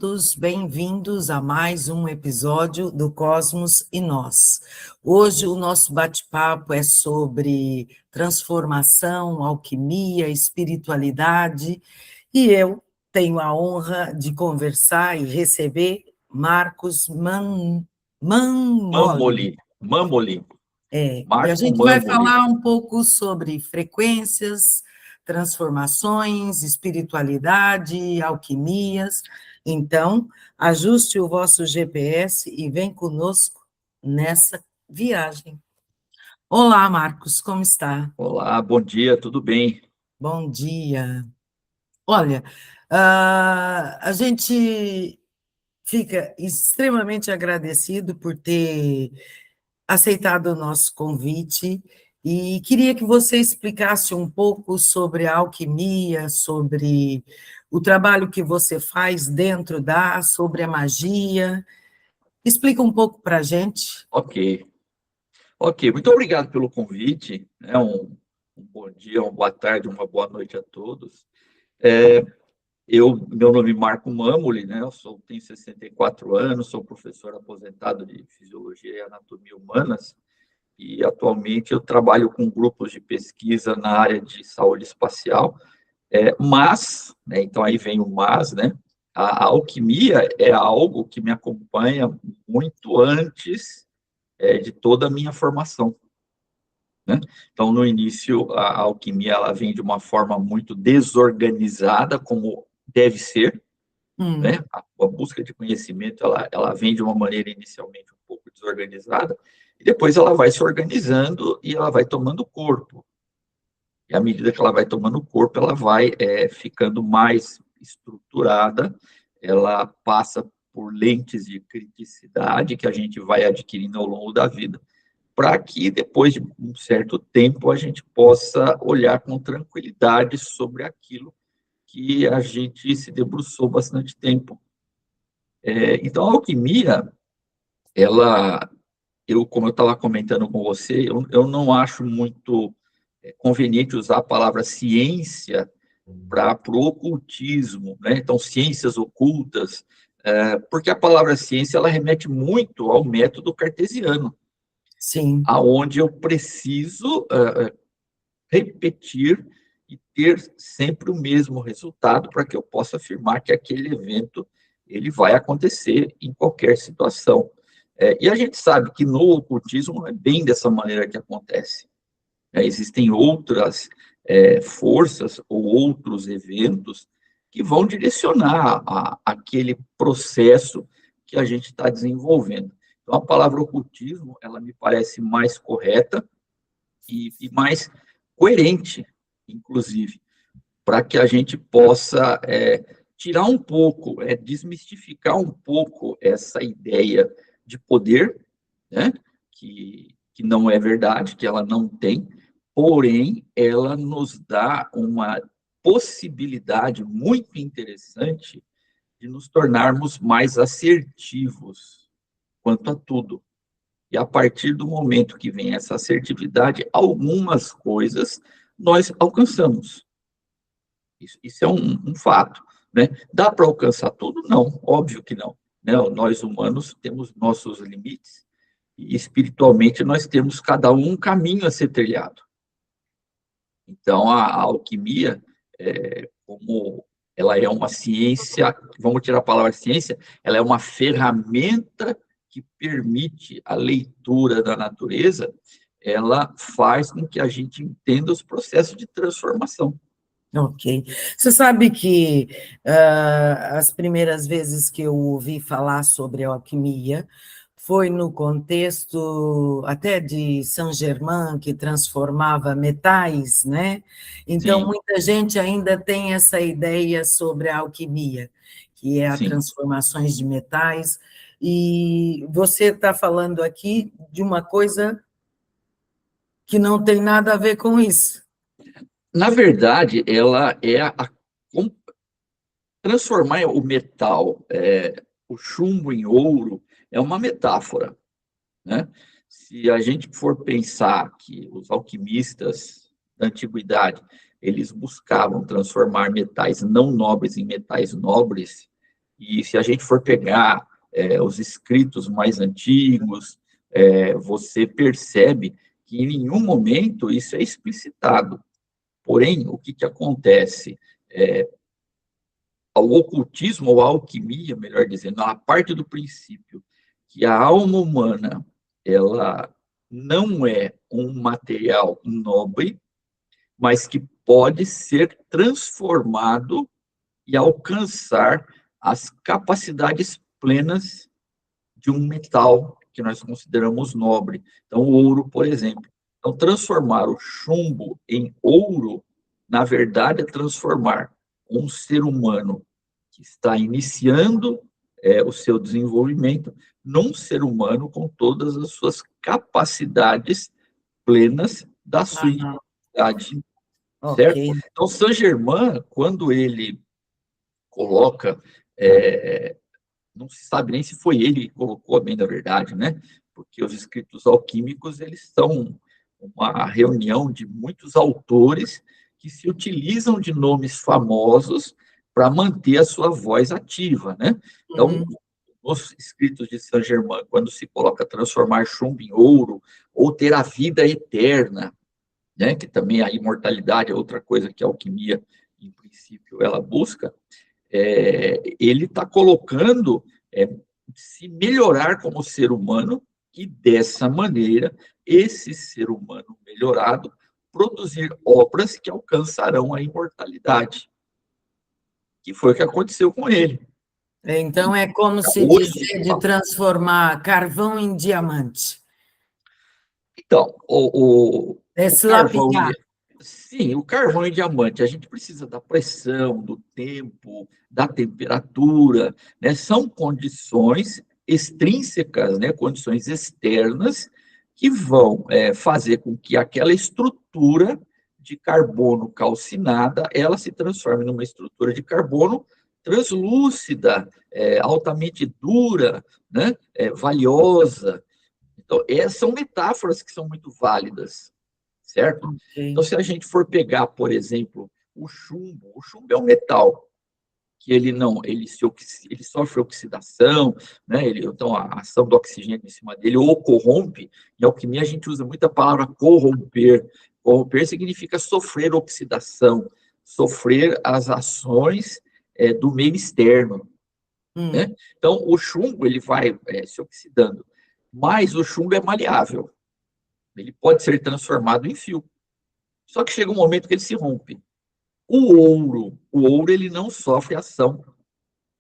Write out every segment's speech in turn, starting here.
todos bem-vindos a mais um episódio do Cosmos e Nós. Hoje o nosso bate-papo é sobre transformação, alquimia, espiritualidade, e eu tenho a honra de conversar e receber Marcos Mammoli. Mamoli. E a Marco gente vai Mamoli. falar um pouco sobre frequências, transformações, espiritualidade, alquimias. Então, ajuste o vosso GPS e vem conosco nessa viagem. Olá, Marcos, como está? Olá, bom dia, tudo bem? Bom dia. Olha, a gente fica extremamente agradecido por ter aceitado o nosso convite e queria que você explicasse um pouco sobre a alquimia, sobre o trabalho que você faz dentro sobre a magia. Explica um pouco para a gente. Ok, muito obrigado pelo convite. Um bom dia, uma boa tarde, uma boa noite a todos. Meu nome é Marco Mamoli, né? Tenho 64 anos, sou professor aposentado de Fisiologia e Anatomia Humanas e atualmente eu trabalho com grupos de pesquisa na área de saúde espacial. Mas, né, então aí vem o mas, né? A alquimia é algo que me acompanha muito antes de toda a minha formação, né? Então, no início, a alquimia ela vem de uma forma muito desorganizada, como deve ser, né? A busca de conhecimento ela vem de uma maneira inicialmente um pouco desorganizada, e depois ela vai se organizando e ela vai tomando corpo. E à medida que ela vai tomando corpo, ela vai ficando mais estruturada, ela passa por lentes de criticidade que a gente vai adquirindo ao longo da vida, para que depois de um certo tempo a gente possa olhar com tranquilidade sobre aquilo que a gente se debruçou bastante tempo. Então, a alquimia, ela, como eu estava comentando com você, eu não acho muito conveniente usar a palavra ciência para o ocultismo, né? Então, ciências ocultas, porque a palavra ciência ela remete muito ao método cartesiano, Sim. aonde eu preciso repetir e ter sempre o mesmo resultado para que eu possa afirmar que aquele evento ele vai acontecer em qualquer situação. E a gente sabe que no ocultismo não é bem dessa maneira que acontece. Existem outras forças ou outros eventos que vão direcionar aquele processo que a gente está desenvolvendo. Então, a palavra ocultismo, ela me parece mais correta e mais coerente, inclusive, para que a gente possa tirar um pouco, desmistificar um pouco essa ideia de poder, né, que não é verdade, que ela não tem, porém, ela nos dá uma possibilidade muito interessante de nos tornarmos mais assertivos quanto a tudo. E a partir do momento que vem essa assertividade, algumas coisas nós alcançamos. Isso é um fato. Né? Dá para alcançar tudo? Não, óbvio que não. Né? Nós humanos temos nossos limites e espiritualmente nós temos cada um caminho a ser trilhado. Então, a alquimia, como ela é uma ciência, vamos tirar a palavra ciência, ela é uma ferramenta que permite a leitura da natureza, ela faz com que a gente entenda os processos de transformação. Ok. Você sabe que as primeiras vezes que eu ouvi falar sobre a alquimia foi no contexto até de Saint-Germain, que transformava metais, né? Então, Sim, muita gente ainda tem essa ideia sobre a alquimia, que é a sim. transformações de metais, e você está falando aqui de uma coisa que não tem nada a ver com isso. Na verdade, ela é transformar o metal, o chumbo em ouro, é uma metáfora, né? Se a gente for pensar que os alquimistas da antiguidade eles buscavam transformar metais não nobres em metais nobres, E se a gente for pegar os escritos mais antigos, você percebe que em nenhum momento isso é explicitado. Porém, o que acontece? O ocultismo, ou a alquimia, melhor dizendo, a parte do princípio que a alma humana ela não é um material nobre, mas que pode ser transformado e alcançar as capacidades plenas de um metal que nós consideramos nobre. Então, o ouro, por exemplo. Então, transformar o chumbo em ouro, na verdade, é transformar um ser humano que está iniciando o seu desenvolvimento num ser humano com todas as suas capacidades plenas da sua Ah, individualidade, ok. certo? Então, Saint-Germain, quando ele coloca, não se sabe nem se foi ele que colocou, bem da verdade, né? Porque os escritos alquímicos, eles são uma reunião de muitos autores que se utilizam de nomes famosos para manter a sua voz ativa, né? Então, Uhum. nos escritos de Saint-Germain, quando se coloca transformar chumbo em ouro, ou ter a vida eterna, né? Que também a imortalidade é outra coisa que a alquimia, em princípio, ela busca, ele está colocando se melhorar como ser humano e, dessa maneira, esse ser humano melhorado produzir obras que alcançarão a imortalidade, que foi o que aconteceu com ele. Então, é como se Hoje, dizer de transformar carvão em diamante. então, É o se carvão, lapidar. sim, o carvão e diamante, a gente precisa da pressão, do tempo, da temperatura, né? São condições extrínsecas, né? Condições externas que vão fazer com que aquela estrutura de carbono calcinada, ela se transforme numa estrutura de carbono translúcida, altamente dura, né? Valiosa. Então, essas são metáforas que são muito válidas, certo? Então, Ok. se a gente for pegar, por exemplo, o chumbo é um metal que ele não, ele sofre oxidação, né? Então, a ação do oxigênio em cima dele ou corrompe. Em alquimia, a gente usa muita palavra corromper. Corromper significa sofrer oxidação, sofrer as ações do meio externo, né? Hum. Então, o chumbo ele vai se oxidando, mas o chumbo é maleável. Ele pode ser transformado em fio. Só que chega um momento que ele se rompe. O ouro ele não sofre ação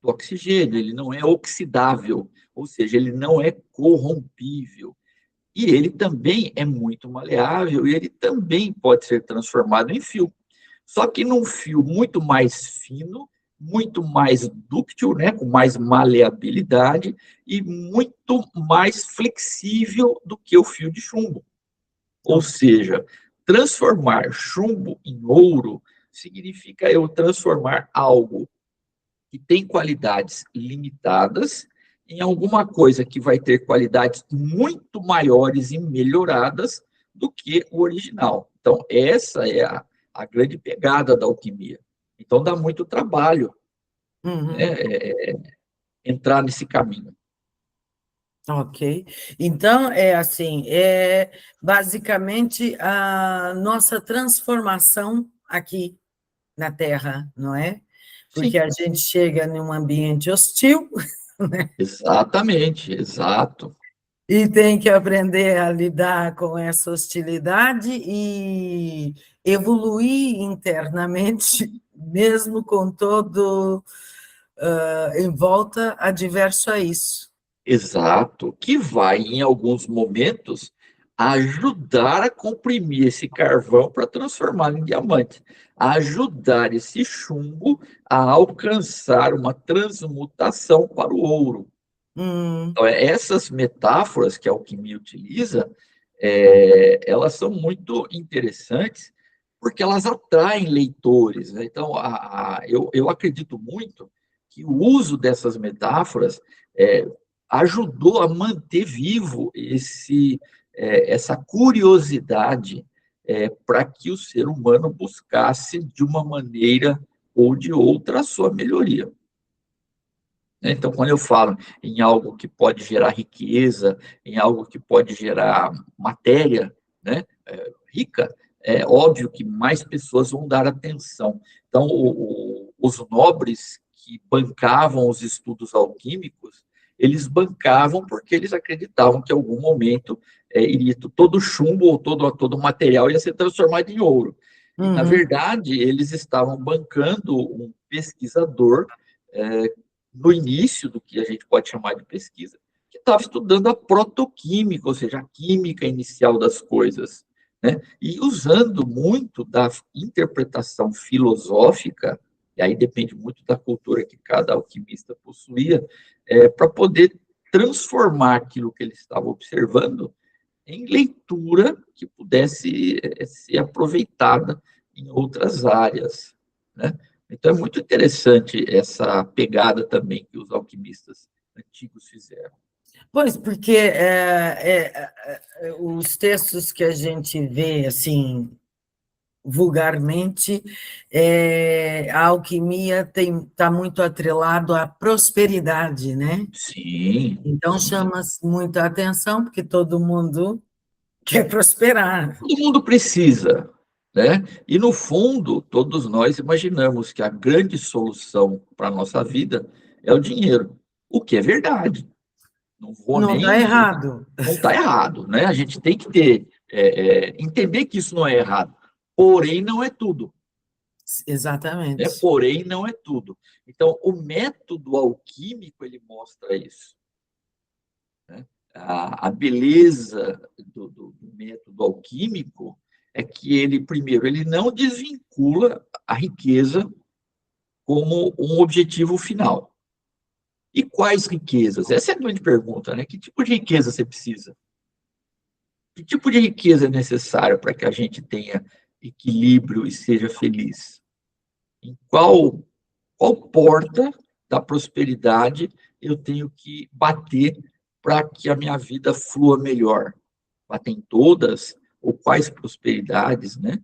do oxigênio, ele não é oxidável, ou seja, ele não é corrompível. E ele também é muito maleável e ele também pode ser transformado em fio. Só que num fio muito mais fino, muito mais dúctil, né, com mais maleabilidade e muito mais flexível do que o fio de chumbo. Ou Ok. seja, transformar chumbo em ouro significa eu transformar algo que tem qualidades limitadas em alguma coisa que vai ter qualidades muito maiores e melhoradas do que o original. Então, essa é a grande pegada da alquimia. Então, dá muito trabalho, né, Uhum. entrar nesse caminho. Ok. Então, é assim, é basicamente a nossa transformação aqui na Terra, não é? Porque Sim, a gente chega num ambiente hostil, né? exatamente, exato. E tem que aprender a lidar com essa hostilidade e evoluir internamente, mesmo com todo em volta adverso a isso. Exato, que vai, em alguns momentos, ajudar a comprimir esse carvão para transformá-lo em diamante, ajudar esse chumbo a alcançar uma transmutação para o ouro. Hum, Então, essas metáforas que a alquimia utiliza, elas são muito interessantes porque elas atraem leitores, né? Então, eu acredito muito que o uso dessas metáforas é, ajudou a manter vivo essa curiosidade para que o ser humano buscasse, de uma maneira ou de outra, a sua melhoria. né? Então, quando eu falo em algo que pode gerar riqueza, em algo que pode gerar matéria, né, rica, é óbvio que mais pessoas vão dar atenção. Então, os nobres que bancavam os estudos alquímicos, eles bancavam porque eles acreditavam que em algum momento iria todo o chumbo ou todo o material ia ser transformado em ouro. E, na Uhum. verdade, eles estavam bancando um pesquisador é, no início do que a gente pode chamar de pesquisa, que estava estudando a protoquímica, ou seja, a química inicial das coisas, né? E usando muito da interpretação filosófica, e aí depende muito da cultura que cada alquimista possuía, para poder transformar aquilo que ele estava observando em leitura que pudesse ser aproveitada em outras áreas, né? Então é muito interessante essa pegada também que os alquimistas antigos fizeram. Pois, porque os textos que a gente vê, assim, vulgarmente, a alquimia está muito atrelado à prosperidade, né? Sim, Então, sim. chama muita atenção, porque todo mundo quer prosperar. Todo mundo precisa, né? E no fundo, todos nós imaginamos que a grande solução para a nossa vida é o dinheiro, o que é verdade. Não vou Não está nem. errado. Não está errado, né? A gente tem que entender que isso não é errado. Porém, não é tudo. Né? Exatamente. Porém, não é tudo. Então, o método alquímico ele mostra isso. Né? A beleza do método alquímico é que ele, primeiro, ele não desvincula a riqueza como um objetivo final. E quais riquezas? Essa é a grande pergunta, né? Que tipo de riqueza você precisa? Que tipo de riqueza é necessária para que a gente tenha equilíbrio e seja feliz? Em qual porta da prosperidade eu tenho que bater para que a minha vida flua melhor? Bater em todas? Ou quais prosperidades, né?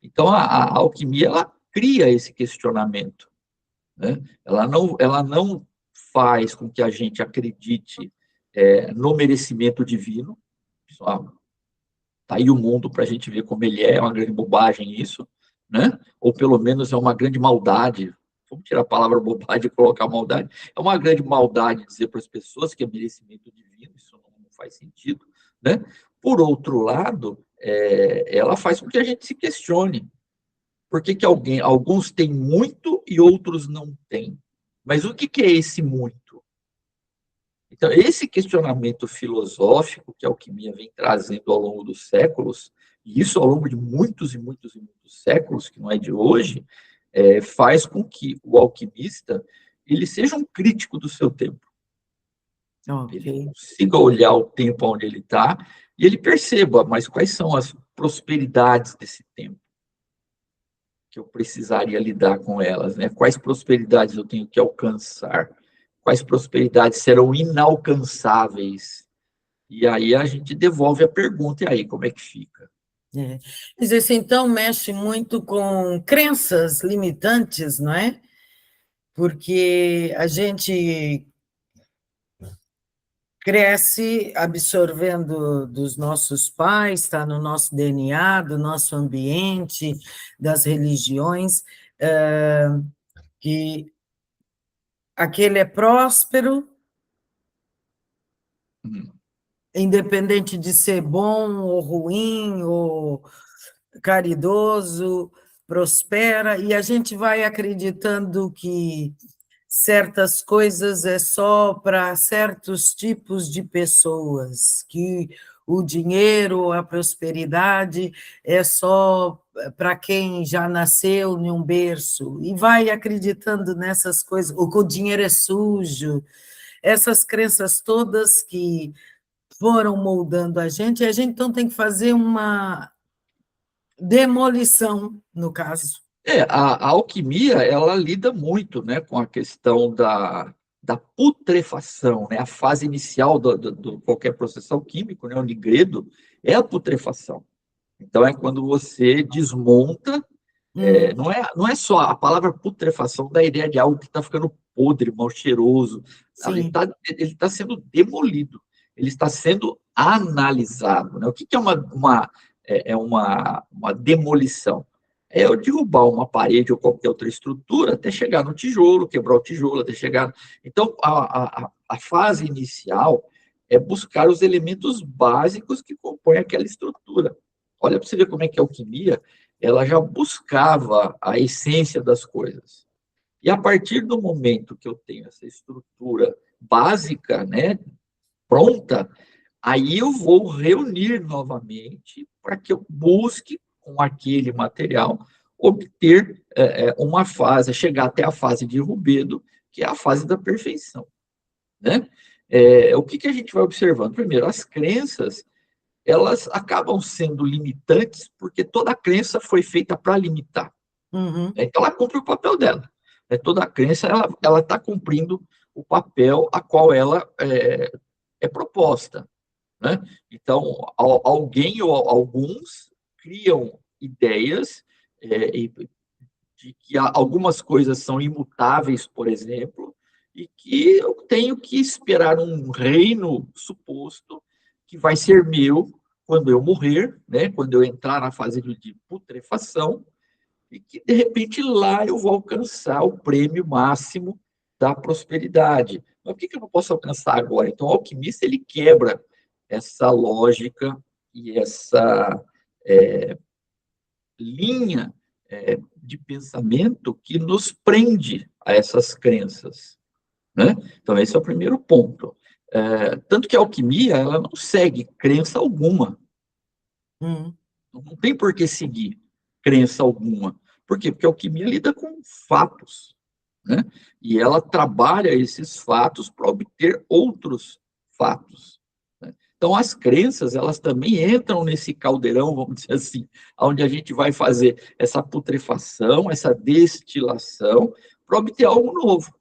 Então, a alquimia, ela cria esse questionamento, né? Ela não faz com que a gente acredite no merecimento divino. Está aí o mundo para a gente ver como ele é uma grande bobagem isso, né? Ou pelo menos é uma grande maldade. Vamos tirar a palavra bobagem e colocar maldade. É uma grande maldade dizer para as pessoas que é merecimento divino, isso não faz sentido, né? Por outro lado, ela faz com que a gente se questione. Por que alguns têm muito e outros não têm? Mas o que é esse muito? Então, esse questionamento filosófico que a alquimia vem trazendo ao longo dos séculos, e isso ao longo de muitos e muitos e muitos séculos, que não é de hoje, faz com que o alquimista ele seja um crítico do seu tempo. Ok. Ele consiga olhar o tempo onde ele está e ele perceba, mas quais são as prosperidades desse tempo que eu precisaria lidar com elas, né? Quais prosperidades eu tenho que alcançar? Quais prosperidades serão inalcançáveis? E aí a gente devolve a pergunta, e aí como é que fica? É. Mas isso, então, mexe muito com crenças limitantes, não é? Porque a gente cresce absorvendo dos nossos pais, está no nosso DNA, do nosso ambiente, das religiões, que aquele é próspero, Hum. independente de ser bom ou ruim, ou caridoso, prospera, e a gente vai acreditando que certas coisas é só para certos tipos de pessoas, que o dinheiro, a prosperidade é só para quem já nasceu em um berço, e vai acreditando nessas coisas, ou que o dinheiro é sujo, essas crenças todas que foram moldando a gente então tem que fazer uma demolição, no caso. A alquimia, ela lida muito, né, com a questão da putrefação, né, a fase inicial do qualquer processo alquímico, né, o nigredo, é a putrefação. Então, é quando você desmonta Não é só a palavra putrefação da ideia de algo que está ficando podre, mal cheiroso. sim. Ele tá sendo demolido, ele está sendo analisado. Né? O que é uma demolição? É eu derrubar uma parede ou qualquer outra estrutura até chegar no tijolo, quebrar o tijolo, até chegar. Então, a fase inicial é buscar os elementos básicos que compõem aquela estrutura. Olha para você ver como é que a alquimia ela já buscava a essência das coisas. E a partir do momento que eu tenho essa estrutura básica, né, pronta, aí eu vou reunir novamente para que eu busque com aquele material obter uma fase, chegar até a fase de rubedo, que é a fase da perfeição, né? O que a gente vai observando? Primeiro, as crenças, elas acabam sendo limitantes porque toda crença foi feita para limitar. Uhum. Então, ela cumpre o papel dela. Toda crença, ela está cumprindo o papel a qual ela é proposta. Né? Então, alguém ou alguns criam ideias de que algumas coisas são imutáveis, por exemplo, e que eu tenho que esperar um reino suposto que vai ser meu quando eu morrer, né? Quando eu entrar na fase de putrefação, e que, de repente, lá eu vou alcançar o prêmio máximo da prosperidade. Mas por que eu não posso alcançar agora? Então, o alquimista, ele quebra essa lógica e essa linha de pensamento que nos prende a essas crenças. Né? Então, esse é o primeiro ponto. Tanto que a alquimia, ela não segue crença alguma. Uhum. Não tem por que seguir crença alguma. Por quê? Porque a alquimia lida com fatos, né? E ela trabalha esses fatos para obter outros fatos. Né? Então, as crenças, elas também entram nesse caldeirão, vamos dizer assim, onde a gente vai fazer essa putrefação, essa destilação, para obter algo novo,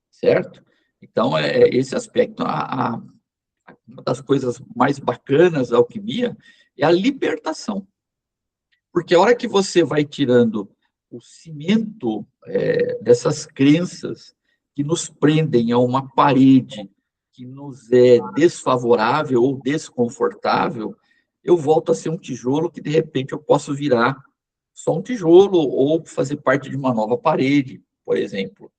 certo? Então, esse aspecto. Uma das coisas mais bacanas da alquimia é a libertação. Porque a hora que você vai tirando o cimento dessas crenças que nos prendem a uma parede que nos é desfavorável ou desconfortável, eu volto a ser um tijolo que, de repente, eu posso virar só um tijolo ou fazer parte de uma nova parede, por exemplo,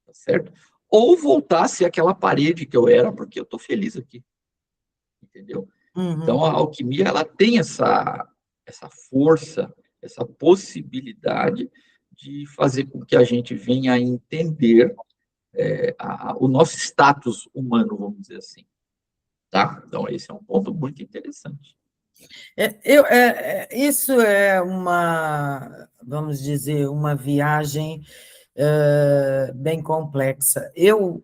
tá certo? Ou voltar a ser aquela parede que eu era, porque eu estou feliz aqui, entendeu? Uhum. Então, a alquimia, ela tem essa força, essa possibilidade de fazer com que a gente venha a entender o nosso status humano, vamos dizer assim. Tá? Então, esse é um ponto muito interessante. Isso é uma, vamos dizer, uma viagem bem complexa. Eu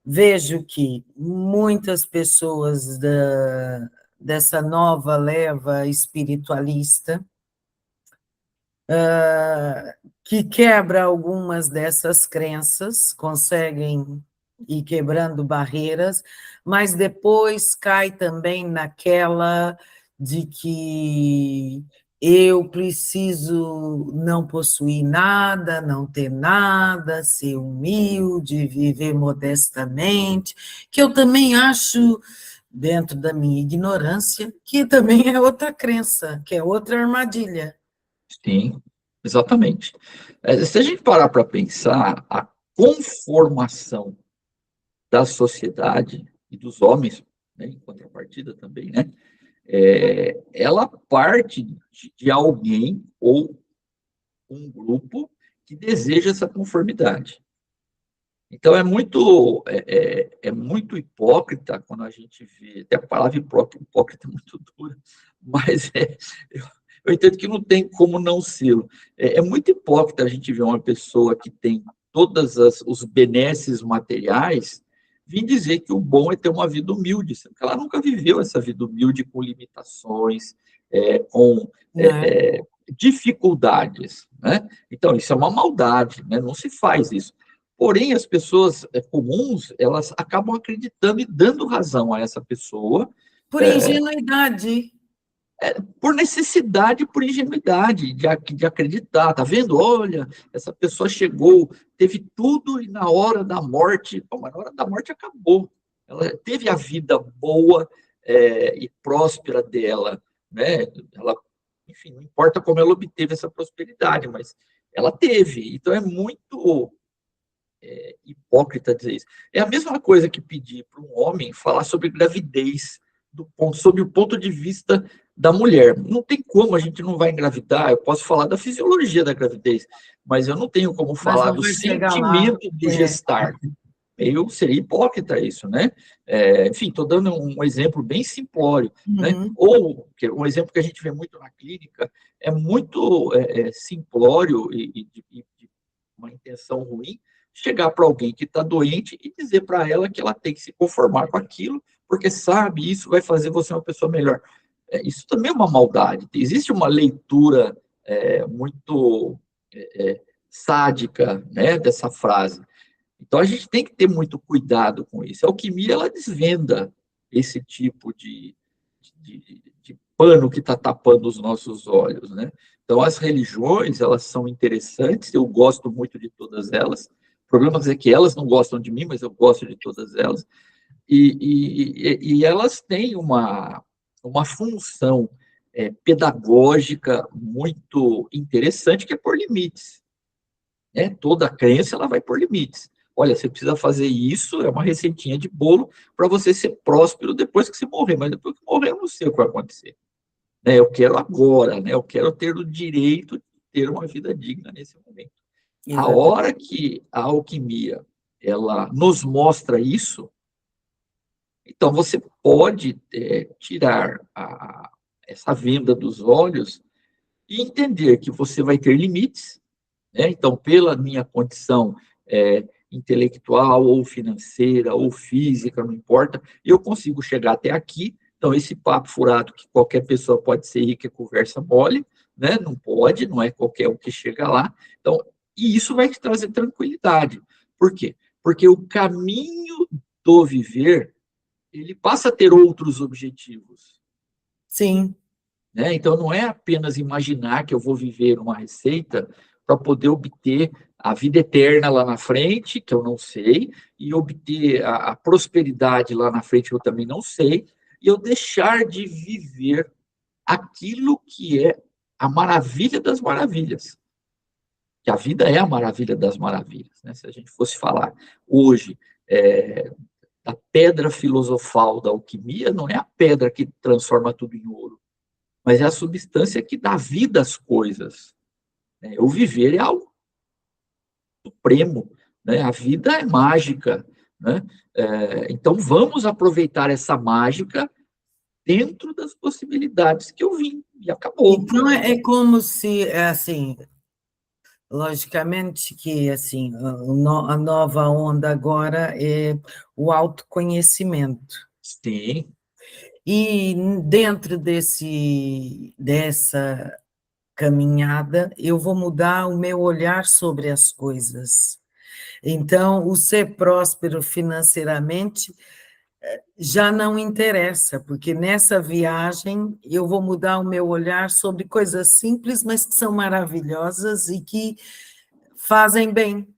vejo que muitas pessoas dessa nova leva espiritualista, que quebra algumas dessas crenças, conseguem ir quebrando barreiras, mas depois cai também naquela de que eu preciso não possuir nada, não ter nada, ser humilde, viver modestamente, que eu também acho, dentro da minha ignorância, que também é outra crença, que é outra armadilha. Sim, exatamente. Se a gente parar para pensar, a conformação da sociedade e dos homens, né, em contrapartida também, né, ela parte de alguém ou um grupo que deseja essa conformidade. Então, é muito hipócrita quando a gente vê, até a palavra hipócrita é muito dura, mas eu entendo que não tem como não ser. É muito hipócrita a gente ver uma pessoa que tem todos os benesses materiais vir dizer que o bom é ter uma vida humilde, sendo que ela nunca viveu essa vida humilde com limitações, com Né? dificuldades. Né? Então, isso é uma maldade, né? Não se faz isso. Porém, as pessoas comuns, elas acabam acreditando e dando razão a essa pessoa. Por ingenuidade. por necessidade, por ingenuidade, de acreditar. Tá vendo? Olha, essa pessoa chegou, teve tudo e na hora da morte, bom, mas na hora da morte acabou. Ela teve a vida boa e próspera dela, né? Ela, enfim, não importa como ela obteve essa prosperidade, mas ela teve. Então é muito hipócrita dizer isso. É a mesma coisa que pedir para um homem falar sobre gravidez sob o ponto de vista da mulher. Não tem como, a gente não vai engravidar, eu posso falar da fisiologia da gravidez, mas eu não tenho como Mas falar não do vai chegar lá. sentimento do gestar. Seria hipócrita isso, né? Enfim, estou dando um exemplo bem simplório, né? Uhum. Ou um exemplo que a gente vê muito na clínica é muito simplório e de uma intenção ruim, chegar para alguém que está doente e dizer para ela que ela tem que se conformar com aquilo, porque sabe, isso vai fazer você uma pessoa melhor. Isso também é uma maldade. Existe uma leitura muito sádica, né, dessa frase. Então a gente tem que ter muito cuidado com isso. A alquimia, ela desvenda esse tipo de pano que está tapando os nossos olhos, né? Então as religiões, elas são interessantes, eu gosto muito de todas elas. O problema é que elas não gostam de mim, mas eu gosto de todas elas. E elas têm uma função pedagógica muito interessante, que é por limites, né? Toda crença, ela vai por limites. Olha, você precisa fazer isso, é uma receitinha de bolo para você ser próspero depois que você morrer, mas depois que morrer eu não sei o que vai acontecer, né? Eu quero agora, né? Eu quero ter o direito de ter uma vida digna nesse momento. A Exatamente. hora que a alquimia ela nos mostra isso, então você pode tirar essa venda dos olhos e entender que você vai ter limites, né? Então, pela minha condição intelectual ou financeira ou física, não importa, eu consigo chegar até aqui. Então, esse papo furado que qualquer pessoa pode ser rica é conversa mole, né? Não pode, não é qualquer um que chega lá. Então, e isso vai te trazer tranquilidade. Por quê? Porque o caminho do viver, ele passa a ter outros objetivos, Sim. né? Então, não é apenas imaginar que eu vou viver uma receita para poder obter a vida eterna lá na frente, que eu não sei, e obter a prosperidade lá na frente, que eu também não sei, e eu deixar de viver aquilo que é a maravilha das maravilhas. Que a vida é a maravilha das maravilhas, né? Se a gente fosse falar hoje da pedra filosofal da alquimia, não é a pedra que transforma tudo em ouro, mas é a substância que dá vida às coisas, né? O viver é algo supremo, né? A vida é mágica, né? Então vamos aproveitar essa mágica dentro das possibilidades que eu vim, e acabou. Então, é como se, assim, logicamente que, assim, a nova onda agora é o autoconhecimento. Sim, E dentro dessa caminhada, eu vou mudar o meu olhar sobre as coisas. Então, o ser próspero financeiramente já não interessa, porque nessa viagem eu vou mudar o meu olhar sobre coisas simples, mas que são maravilhosas e que fazem bem.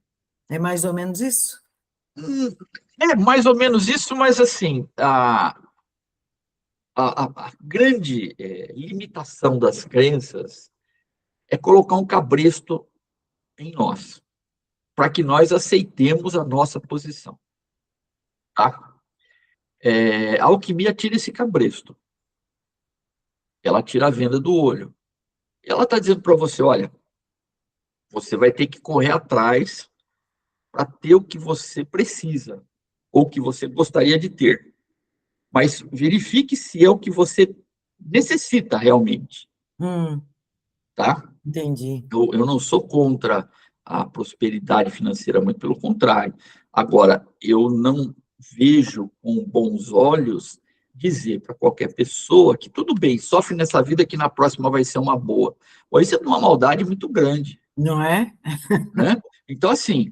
É mais ou menos isso? é mais ou menos isso, mas assim, a grande limitação das crenças é colocar um cabresto em nós, para que nós aceitemos a nossa posição, tá? A alquimia tira esse cabresto, ela tira a venda do olho. E ela está dizendo para você, olha, você vai ter que correr atrás para ter o que você precisa, ou o que você gostaria de ter. Mas verifique se é o que você necessita realmente, Hum, tá? entendi. Eu não sou contra a prosperidade financeira, muito pelo contrário. Agora, eu não vejo com bons olhos dizer para qualquer pessoa que tudo bem, sofre nessa vida que na próxima vai ser uma boa. Ou isso é uma maldade muito grande, Não é? né? Então, assim,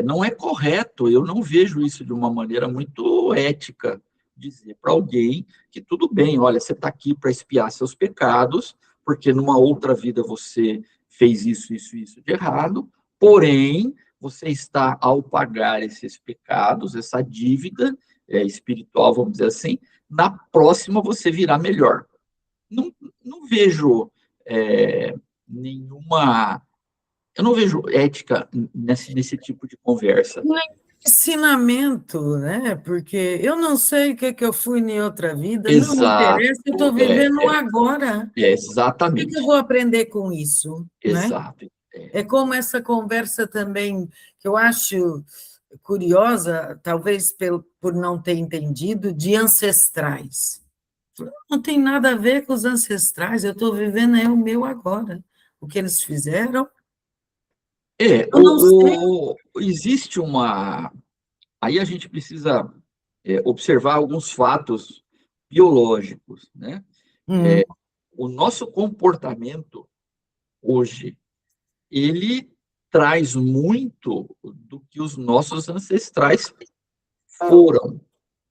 não é correto, eu não vejo isso de uma maneira muito ética, dizer para alguém que tudo bem, olha, você está aqui para expiar seus pecados, porque numa outra vida você fez isso de errado, porém, você está, ao pagar esses pecados, essa dívida espiritual, vamos dizer assim, na próxima você virá melhor. Não, não vejo nenhuma. Eu não vejo ética nesse tipo de conversa. Ensinamento, né? Porque eu não sei o que é que eu fui em outra vida, não me Exato, interessa, eu estou vivendo agora. O que eu exatamente, vou aprender com isso, né? exato. É como essa conversa também, que eu acho curiosa, talvez por não ter entendido, de ancestrais. Não tem nada a ver com os ancestrais, eu estou vivendo o meu agora. O que eles fizeram, eu não sei. Existe uma. Aí a gente precisa observar alguns fatos biológicos, né? Hum, O nosso comportamento hoje, ele traz muito do que os nossos ancestrais foram.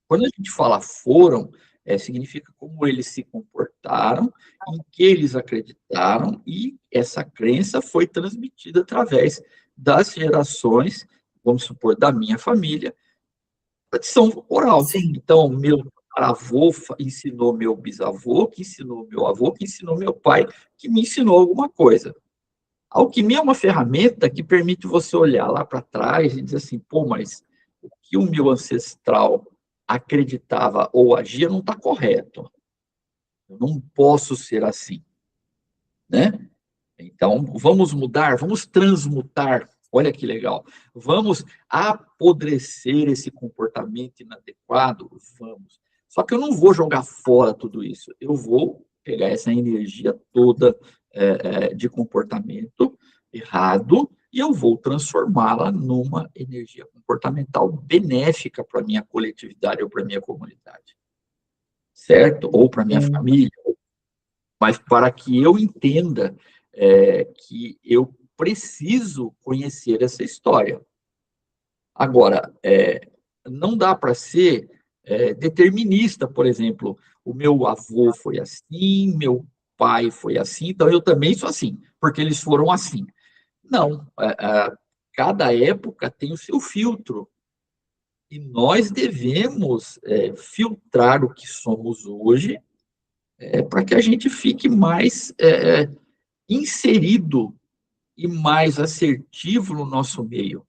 Quando a gente fala foram, significa como eles se comportaram, em que eles acreditaram, e essa crença foi transmitida através das gerações, vamos supor, da minha família, tradição oral. sim. Então, meu avô ensinou meu bisavô, que ensinou meu avô, que ensinou meu pai, que me ensinou alguma coisa. A alquimia é uma ferramenta que permite você olhar lá para trás e dizer assim, pô, mas o que o meu ancestral acreditava ou agia não está correto. Eu não posso ser assim, né? Então, vamos mudar, vamos transmutar. Olha que legal. Vamos apodrecer esse comportamento inadequado? Vamos. Só que eu não vou jogar fora tudo isso. Eu vou pegar essa energia toda de comportamento errado e eu vou transformá-la numa energia comportamental benéfica para a minha coletividade ou para a minha comunidade. Certo? Ou para a minha Sim. família, mas para que eu entenda que eu preciso conhecer essa história. Agora, não dá para ser determinista, por exemplo, o meu avô foi assim, meu pai foi assim, então eu também sou assim, porque eles foram assim. Não, cada época tem o seu filtro, e nós devemos filtrar o que somos hoje para que a gente fique mais inserido e mais assertivo no nosso meio,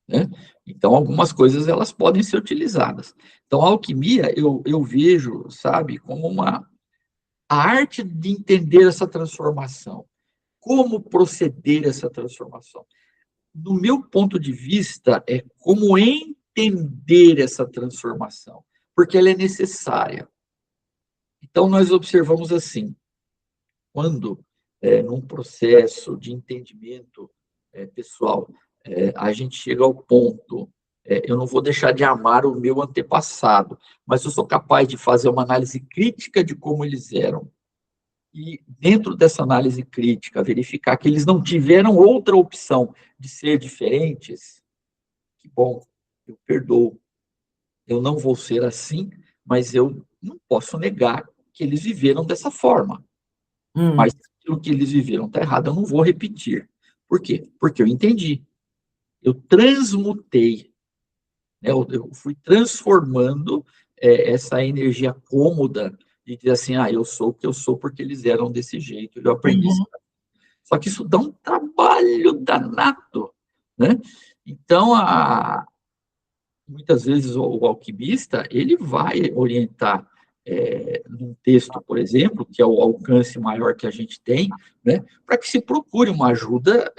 né? Então, algumas coisas elas podem ser utilizadas. Então, a alquimia eu vejo, sabe, como a arte de entender essa transformação. Como proceder essa transformação? No meu ponto de vista, é como entender essa transformação, porque ela é necessária. Então, nós observamos assim, quando, num processo de entendimento pessoal, a gente chega ao ponto, eu não vou deixar de amar o meu antepassado, mas eu sou capaz de fazer uma análise crítica de como eles eram. E, dentro dessa análise crítica, verificar que eles não tiveram outra opção de ser diferentes, que bom, eu perdoo. Eu não vou ser assim, mas eu não posso negar que eles viveram dessa forma. Mas Hum, se o que eles viveram está errado, eu não vou repetir. Por quê? Porque eu entendi. Eu transmutei, né? Eu fui transformando essa energia cômoda de dizer assim, eu sou o que eu sou porque eles eram desse jeito, eu aprendi. uhum. Só que isso dá um trabalho danado, né? Então, muitas vezes o alquimista ele vai orientar num texto, por exemplo, que é o alcance maior que a gente tem, né, para que se procure uma ajuda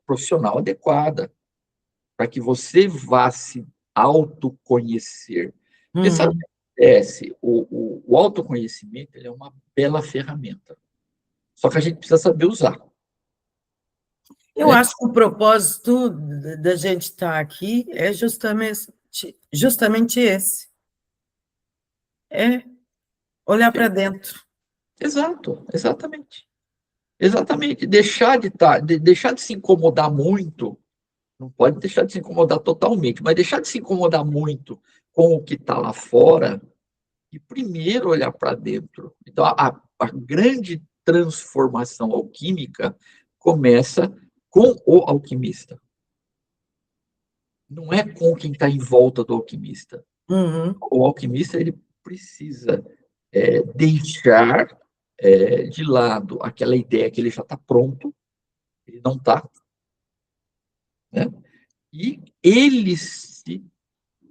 profissional adequada, para que você vá se autoconhecer. Porque sabe o Uhum. que acontece? O autoconhecimento ele é uma bela ferramenta, só que a gente precisa saber usar, Eu né? acho que o propósito da gente estar aqui é justamente esse, é olhar para dentro. Exato, exatamente. Exatamente, deixar de se incomodar muito Não pode deixar de se incomodar totalmente, mas deixar de se incomodar muito com o que está lá fora e primeiro olhar para dentro. Então, a grande transformação alquímica começa com o alquimista. Não é com quem está em volta do alquimista. Uhum. O alquimista ele precisa deixar de lado aquela ideia que ele já está pronto, ele não está, né? E ele se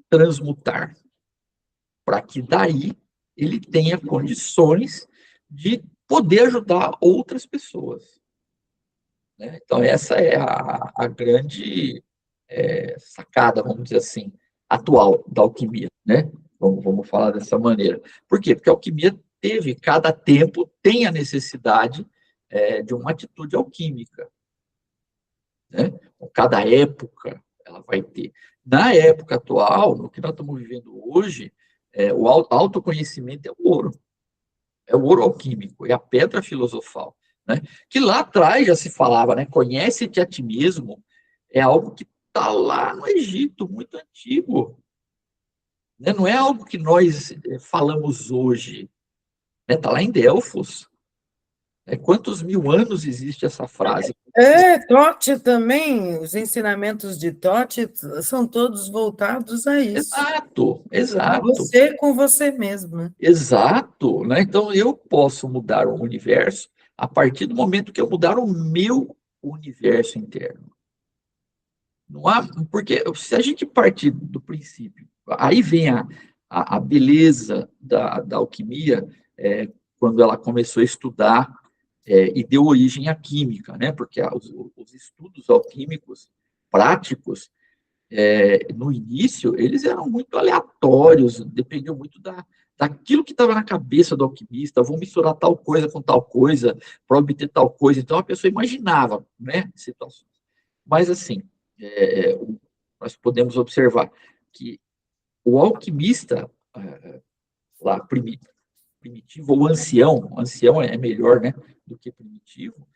transmutar, para que daí ele tenha condições de poder ajudar outras pessoas, né? Então, essa é a grande sacada, vamos dizer assim, atual da alquimia, né? Vamos falar dessa maneira. Por quê? Porque a alquimia teve, cada tempo tem a necessidade de uma atitude alquímica, né? Cada época ela vai ter. Na época atual, no que nós estamos vivendo hoje, o autoconhecimento é o ouro alquímico, é a pedra filosofal, né? Que lá atrás já se falava, né? Conhece-te a ti mesmo, é algo que está lá no Egito, muito antigo, né? Não é algo que nós falamos hoje, né? Está lá em Delfos. Quantos mil anos existe essa frase? Totti também, os ensinamentos de Totti são todos voltados a isso. Exato, Com exato. você, com você mesmo, né? Exato, né? Então eu posso mudar o universo a partir do momento que eu mudar o meu universo interno. Não há, porque se a gente partir do princípio, aí vem a beleza da alquimia, quando ela começou a estudar e deu origem à química, né? Porque os estudos alquímicos práticos, no início, eles eram muito aleatórios, dependiam muito daquilo que estava na cabeça do alquimista. Vou misturar tal coisa com tal coisa para obter tal coisa. Então, a pessoa imaginava, né, situações. Mas, assim, é, nós podemos observar que o alquimista, lá, primitivo, ou ancião é melhor, né, do que primitivo,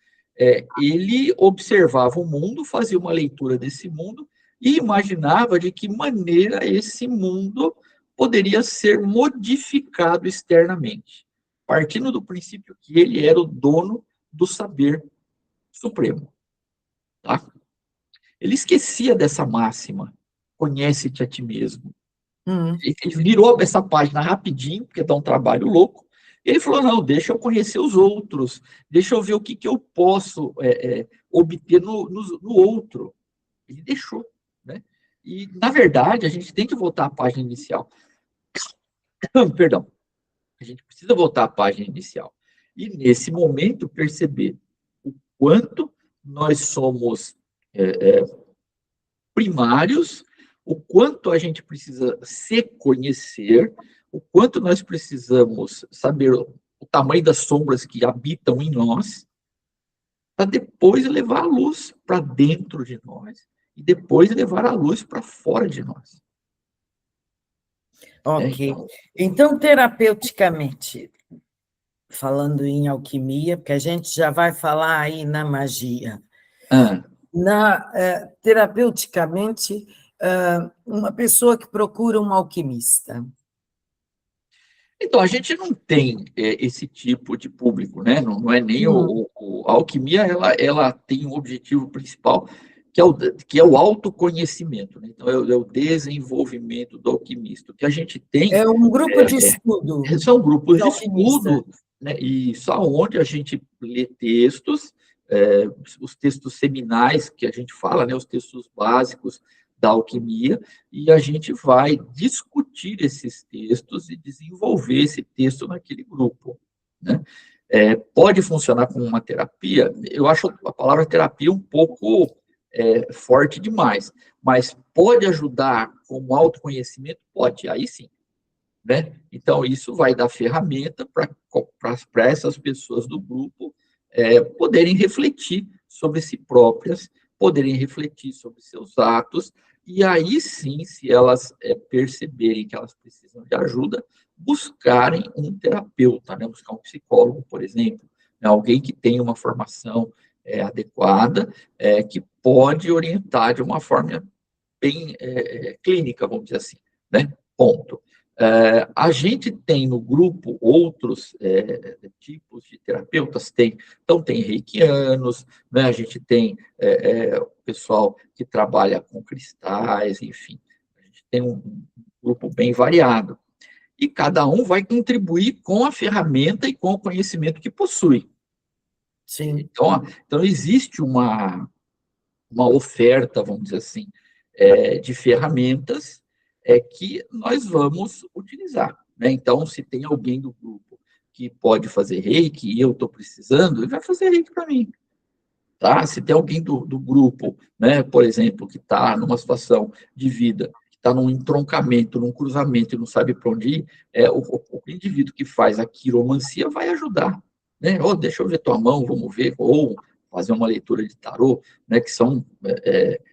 ele observava o mundo, fazia uma leitura desse mundo e imaginava de que maneira esse mundo poderia ser modificado externamente, partindo do princípio que ele era o dono do saber supremo, tá? Ele esquecia dessa máxima, conhece-te a ti mesmo. Uhum. Ele virou essa página rapidinho, porque dá um trabalho louco. Ele falou: não, deixa eu conhecer os outros, deixa eu ver o que, que eu posso obter no outro. Ele deixou, né? E, na verdade, a gente tem que voltar à página inicial. Perdão. A gente precisa voltar à página inicial. E, nesse momento, perceber o quanto nós somos primários, o quanto a gente precisa se conhecer, o quanto nós precisamos saber o tamanho das sombras que habitam em nós, para depois levar a luz para dentro de nós e depois levar a luz para fora de nós. Ok. Então, terapeuticamente, falando em alquimia, porque a gente já vai falar aí na magia. Terapeuticamente, uma pessoa que procura um alquimista. Então, a gente não tem esse tipo de público, né? Não é nem a alquimia, ela tem um objetivo principal, que é o autoconhecimento, né? Então, é o desenvolvimento do alquimista. O que a gente tem É um grupo de estudo são grupos dos de alquimistas. estudo, né? E só onde a gente lê textos, os textos seminais que a gente fala, né? Os textos básicos da alquimia, e a gente vai discutir esses textos e desenvolver esse texto naquele grupo, né? Pode funcionar como uma terapia. Eu acho a palavra terapia um pouco forte demais, mas pode ajudar como autoconhecimento? Pode, aí sim, né? Então, isso vai dar ferramenta para essas pessoas do grupo poderem refletir sobre si próprias, poderem refletir sobre seus atos, e aí sim, se elas perceberem que elas precisam de ajuda, buscarem um terapeuta, né? Buscar um psicólogo, por exemplo, né? Alguém que tenha uma formação adequada, que pode orientar de uma forma bem clínica, vamos dizer assim, né? Ponto. A gente tem no grupo outros tipos de terapeutas, então tem reikianos, né? A gente tem o pessoal que trabalha com cristais, enfim, a gente tem um grupo bem variado. E cada um vai contribuir com a ferramenta e com o conhecimento que possui. Sim, Então existe uma oferta, vamos dizer assim, de ferramentas que nós vamos utilizar. Né? Então, se tem alguém do grupo que pode fazer reiki e eu estou precisando, ele vai fazer reiki para mim. Tá? Se tem alguém do grupo, né, por exemplo, que está numa situação de vida, que está num entroncamento, num cruzamento e não sabe para onde ir, o indivíduo que faz a quiromancia vai ajudar. Né? Ou deixa eu ver tua mão, vamos ver, ou fazer uma leitura de tarô, né, que são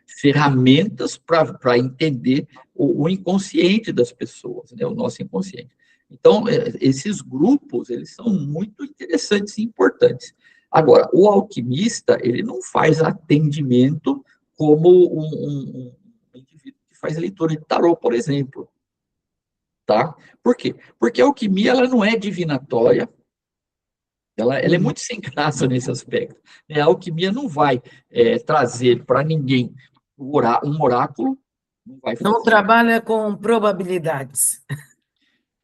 ferramentas para entender o inconsciente das pessoas, né, o nosso inconsciente. Então, esses grupos, eles são muito interessantes e importantes. Agora, o alquimista, ele não faz atendimento como um indivíduo que faz leitura de tarô, por exemplo. Tá? Por quê? Porque a alquimia ela não é divinatória, ela é muito sem graça nesse aspecto. Né? A alquimia não vai trazer para ninguém um oráculo, não vai não fazer. trabalha com probabilidades.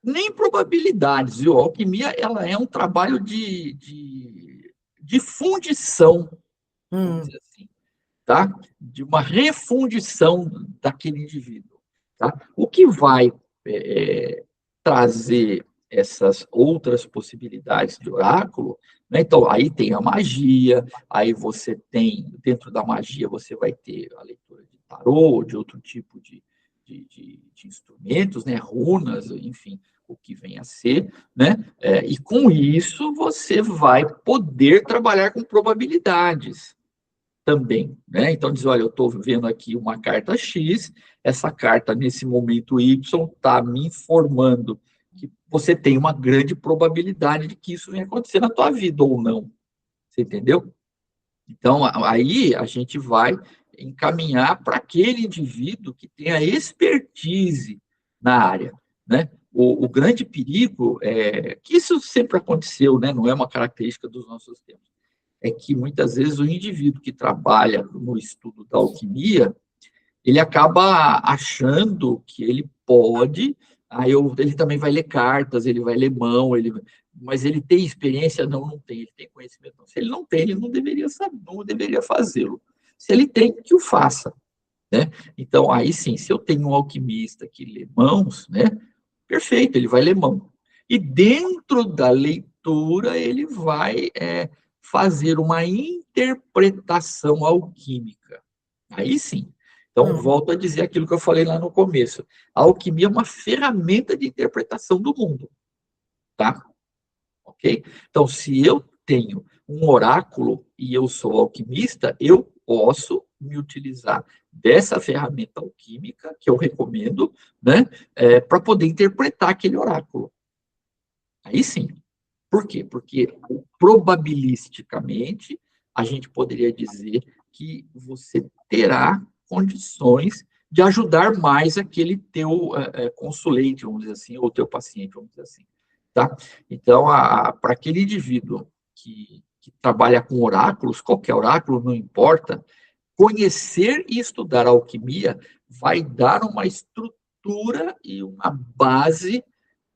Nem probabilidades, viu? A alquimia ela é um trabalho de fundição, vamos Hum, dizer assim, tá? De uma refundição daquele indivíduo. Tá? O que vai trazer essas outras possibilidades de oráculo, né? Então, aí tem a magia, aí você tem, dentro da magia, você vai ter a leitura de tarô, de outro tipo de instrumentos, né? Runas, enfim, o que vem a ser, né? E com isso você vai poder trabalhar com probabilidades também, né? Então diz, olha, eu estou vendo aqui uma carta X, essa carta nesse momento Y está me informando que você tem uma grande probabilidade de que isso venha acontecer na tua vida ou não. Você entendeu? Então aí a gente vai encaminhar para aquele indivíduo que tem a expertise na área, né? O grande perigo é que isso sempre aconteceu, né? Não é uma característica dos nossos tempos, é que muitas vezes o indivíduo que trabalha no estudo da alquimia, ele acaba achando que ele pode, ele também vai ler cartas, ele vai ler mão, mas ele tem experiência? Não, não tem, ele tem conhecimento. Não. Se ele não tem, ele não deveria saber, não deveria fazê-lo. Se ele tem, que o faça. Né? Então, aí sim, se eu tenho um alquimista que lê mãos, né, perfeito, ele vai ler mão. E dentro da leitura, ele vai fazer uma interpretação alquímica. Aí sim. Então, hum, volto a dizer aquilo que eu falei lá no começo. A alquimia é uma ferramenta de interpretação do mundo. Tá? Ok? Então, se eu tenho um oráculo e eu sou alquimista, eu posso me utilizar dessa ferramenta alquímica, que eu recomendo, né, para poder interpretar aquele oráculo. Aí sim. Por quê? Porque probabilisticamente a gente poderia dizer que você terá condições de ajudar mais aquele teu consulente, vamos dizer assim, ou teu paciente, vamos dizer assim. Tá? Então, para aquele indivíduo que trabalha com oráculos, qualquer oráculo, não importa, conhecer e estudar a alquimia vai dar uma estrutura e uma base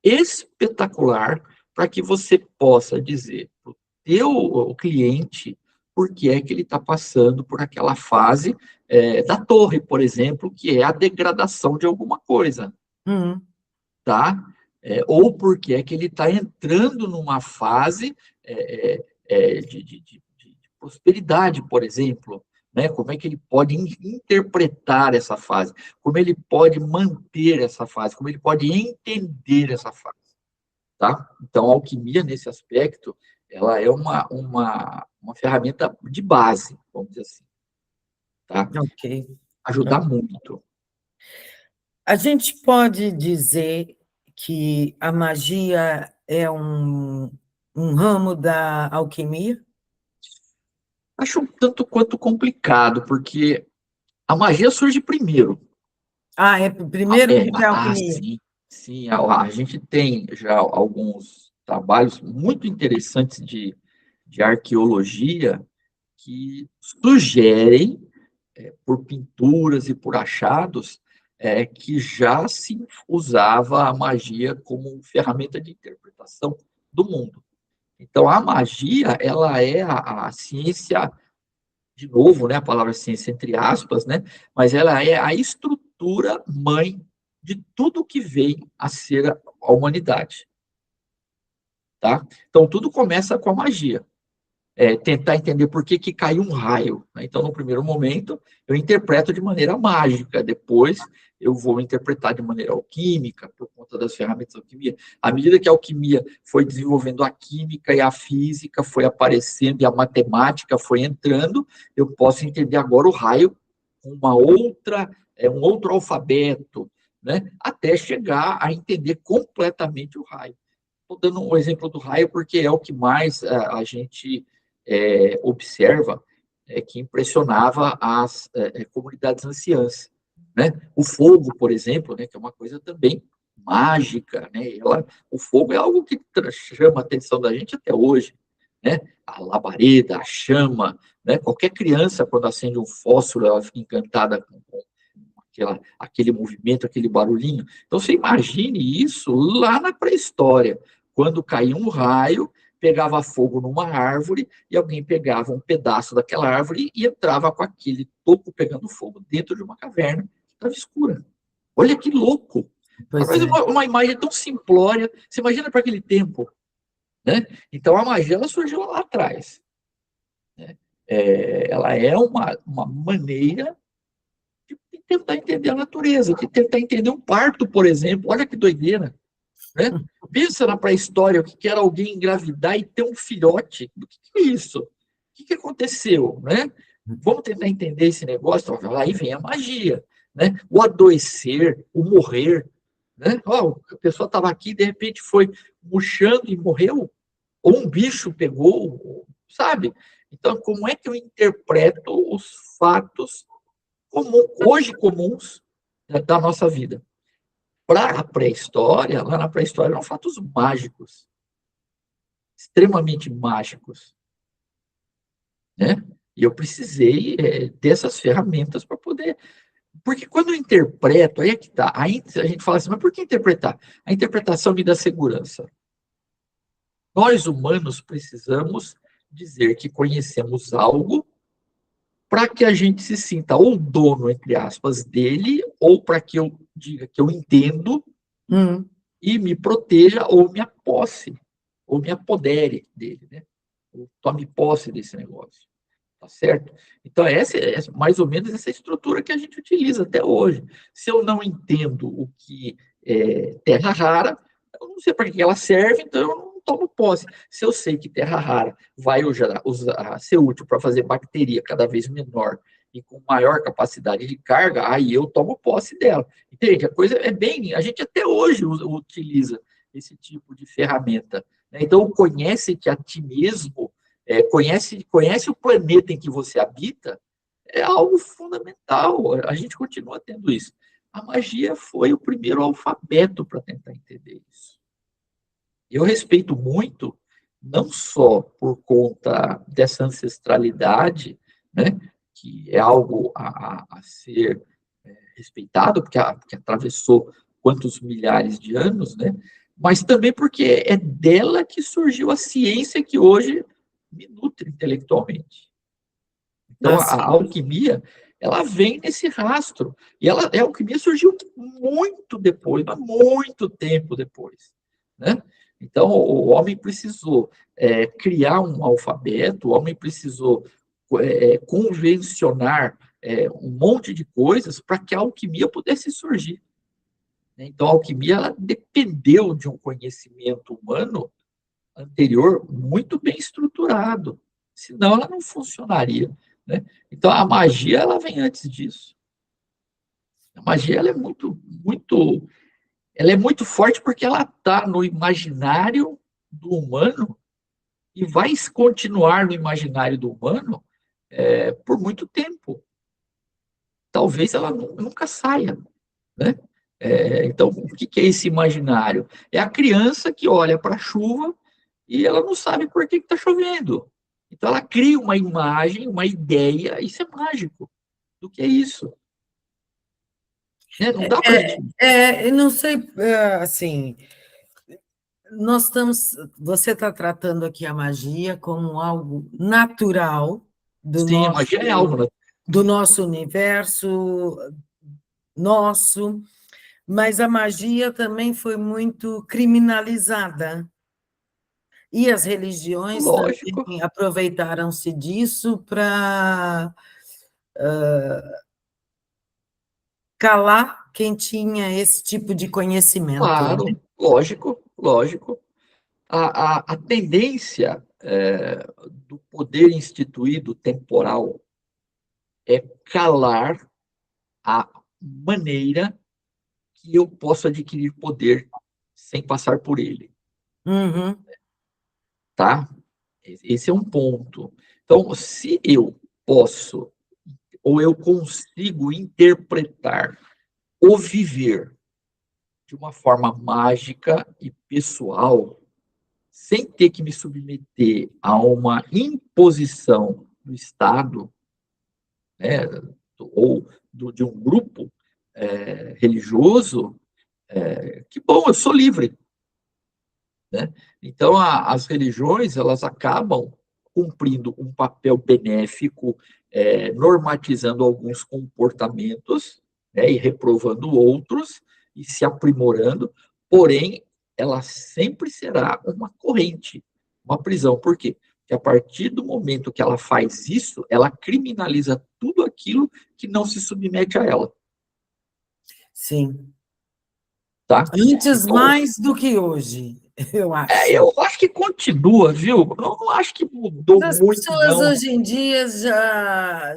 espetacular para que você possa dizer para o teu cliente por que é que ele está passando por aquela fase da torre, por exemplo, que é a degradação de alguma coisa, hum. tá? Ou porque é que ele está entrando numa fase de prosperidade, por exemplo, né? Como é que ele pode interpretar essa fase, como ele pode manter essa fase, como ele pode entender essa fase. Tá? Então, a alquimia, nesse aspecto, ela é uma ferramenta de base, vamos dizer assim, tá? Ok. Ajudar muito. A gente pode dizer que a magia é um ramo da alquimia? Acho um tanto quanto complicado, porque a magia surge primeiro. Ah, é primeiro que a alquimia. Sim, sim. A gente tem já alguns trabalhos muito interessantes de arqueologia que sugerem, por pinturas e por achados, que já se usava a magia como ferramenta de interpretação do mundo. Então, a magia, ela é a ciência, de novo, né, a palavra ciência entre aspas, né, mas ela é a estrutura mãe de tudo que vem a ser a humanidade, tá? Então, tudo começa com a magia. Tentar entender por que caiu um raio, né? Então, no primeiro momento, eu interpreto de maneira mágica, depois eu vou interpretar de maneira alquímica, por conta das ferramentas da alquimia. À medida que a alquimia foi desenvolvendo a química e a física, foi aparecendo e a matemática foi entrando, eu posso entender agora o raio com um outro alfabeto, né? Até chegar a entender completamente o raio. Estou dando um exemplo do raio porque é o que mais a gente observa, que impressionava as comunidades anciãs, né? O fogo, por exemplo, né, que é uma coisa também mágica, né? O fogo é algo que chama a atenção da gente até hoje, né? A labareda, a chama, né? Qualquer criança, quando acende um fósforo, ela fica encantada com aquele movimento, aquele barulhinho. Então, você imagine isso lá na pré-história, quando caía um raio, pegava fogo numa árvore e alguém pegava um pedaço daquela árvore e entrava com aquele toco pegando fogo dentro de uma caverna que estava escura. Olha que louco! Pois Mas é. uma imagem tão simplória, você imagina para aquele tempo, né? Então, a magia ela surgiu lá atrás, né? Ela é uma maneira de tentar entender a natureza, de tentar entender um parto, por exemplo. Olha que doideira, né? Pensa na pré-história, o que era alguém engravidar e ter um filhote. O que é isso? O que aconteceu, né? Vamos tentar entender esse negócio. Aí vem a magia, né? O adoecer, o morrer, né? A pessoa estava aqui, de repente foi murchando e morreu, ou um bicho pegou, sabe? Então, como é que eu interpreto os fatos hoje comuns da nossa vida? Para a pré-história, lá na pré-história eram fatos mágicos, extremamente mágicos, né? E eu precisei ter essas ferramentas para poder. Porque quando eu interpreto, aí é que tá. Aí a gente fala assim, mas por que interpretar? A interpretação me dá segurança. Nós, humanos, precisamos dizer que conhecemos algo para que a gente se sinta ou dono, entre aspas, dele, ou para que eu diga que eu entendo Hum, e me proteja ou me aposse, ou me apodere dele, né? Ou tome posse desse negócio, tá certo? Então, essa é mais ou menos essa estrutura que a gente utiliza até hoje. Se eu não entendo o que é terra rara, eu não sei para que ela serve, então eu não tomo posse. Se eu sei que terra rara vai ser útil para fazer bacteria cada vez menor e com maior capacidade de carga, aí eu tomo posse dela. Entende? A coisa é bem. A gente até hoje utiliza esse tipo de ferramenta, né? Então, conhece-te a ti mesmo, conhece o planeta em que você habita, é algo fundamental. A gente continua tendo isso. A magia foi o primeiro alfabeto para tentar entender isso. Eu respeito muito, não só por conta dessa ancestralidade, né, que é algo a ser respeitado, porque atravessou quantos milhares de anos, né, mas também porque é dela que surgiu a ciência que hoje me nutre intelectualmente. Então, tá a certo. alquimia, ela vem nesse rastro. E a alquimia surgiu muito depois, mas muito tempo depois, né? Então, o homem precisou criar um alfabeto, o homem precisou convencionar um monte de coisas para que a alquimia pudesse surgir, né? Então, a alquimia ela dependeu de um conhecimento humano anterior muito bem estruturado, senão ela não funcionaria, né? Então a magia ela vem antes disso. A magia ela é ela é muito forte porque ela está no imaginário do humano e vai continuar no imaginário do humano por muito tempo. Talvez ela nunca saia, né? Então, o que é esse imaginário? É a criança que olha para a chuva e ela não sabe por que está chovendo. Então, ela cria uma imagem, uma ideia, isso é mágico. Do que é isso? Né? Não dá para a gente. Eu não sei, assim, você está tratando aqui a magia como algo natural do Sim, a magia é algo, né? do nosso universo, nosso, mas a magia também foi muito criminalizada. E as religiões Lógico, também aproveitaram-se disso para calar quem tinha esse tipo de conhecimento, né? claro, lógico, lógico. A tendência do poder instituído temporal é calar a maneira que eu posso adquirir poder sem passar por ele, Uhum, tá? Esse é um ponto. Então, se eu posso ou eu consigo interpretar o viver de uma forma mágica e pessoal, sem ter que me submeter a uma imposição do Estado, né, ou de um grupo religioso, que bom, eu sou livre, né? Então, as religiões, elas acabam cumprindo um papel benéfico, normatizando alguns comportamentos, né, e reprovando outros, e se aprimorando, porém, ela sempre será uma corrente, uma prisão. Por quê? Porque a partir do momento que ela faz isso, ela criminaliza tudo aquilo que não se submete a ela, sim. tá? Antes Então, mais do que hoje, eu acho. eu acho que continua, viu? Eu não acho que mudou Mas as muito, pessoas não. hoje em dia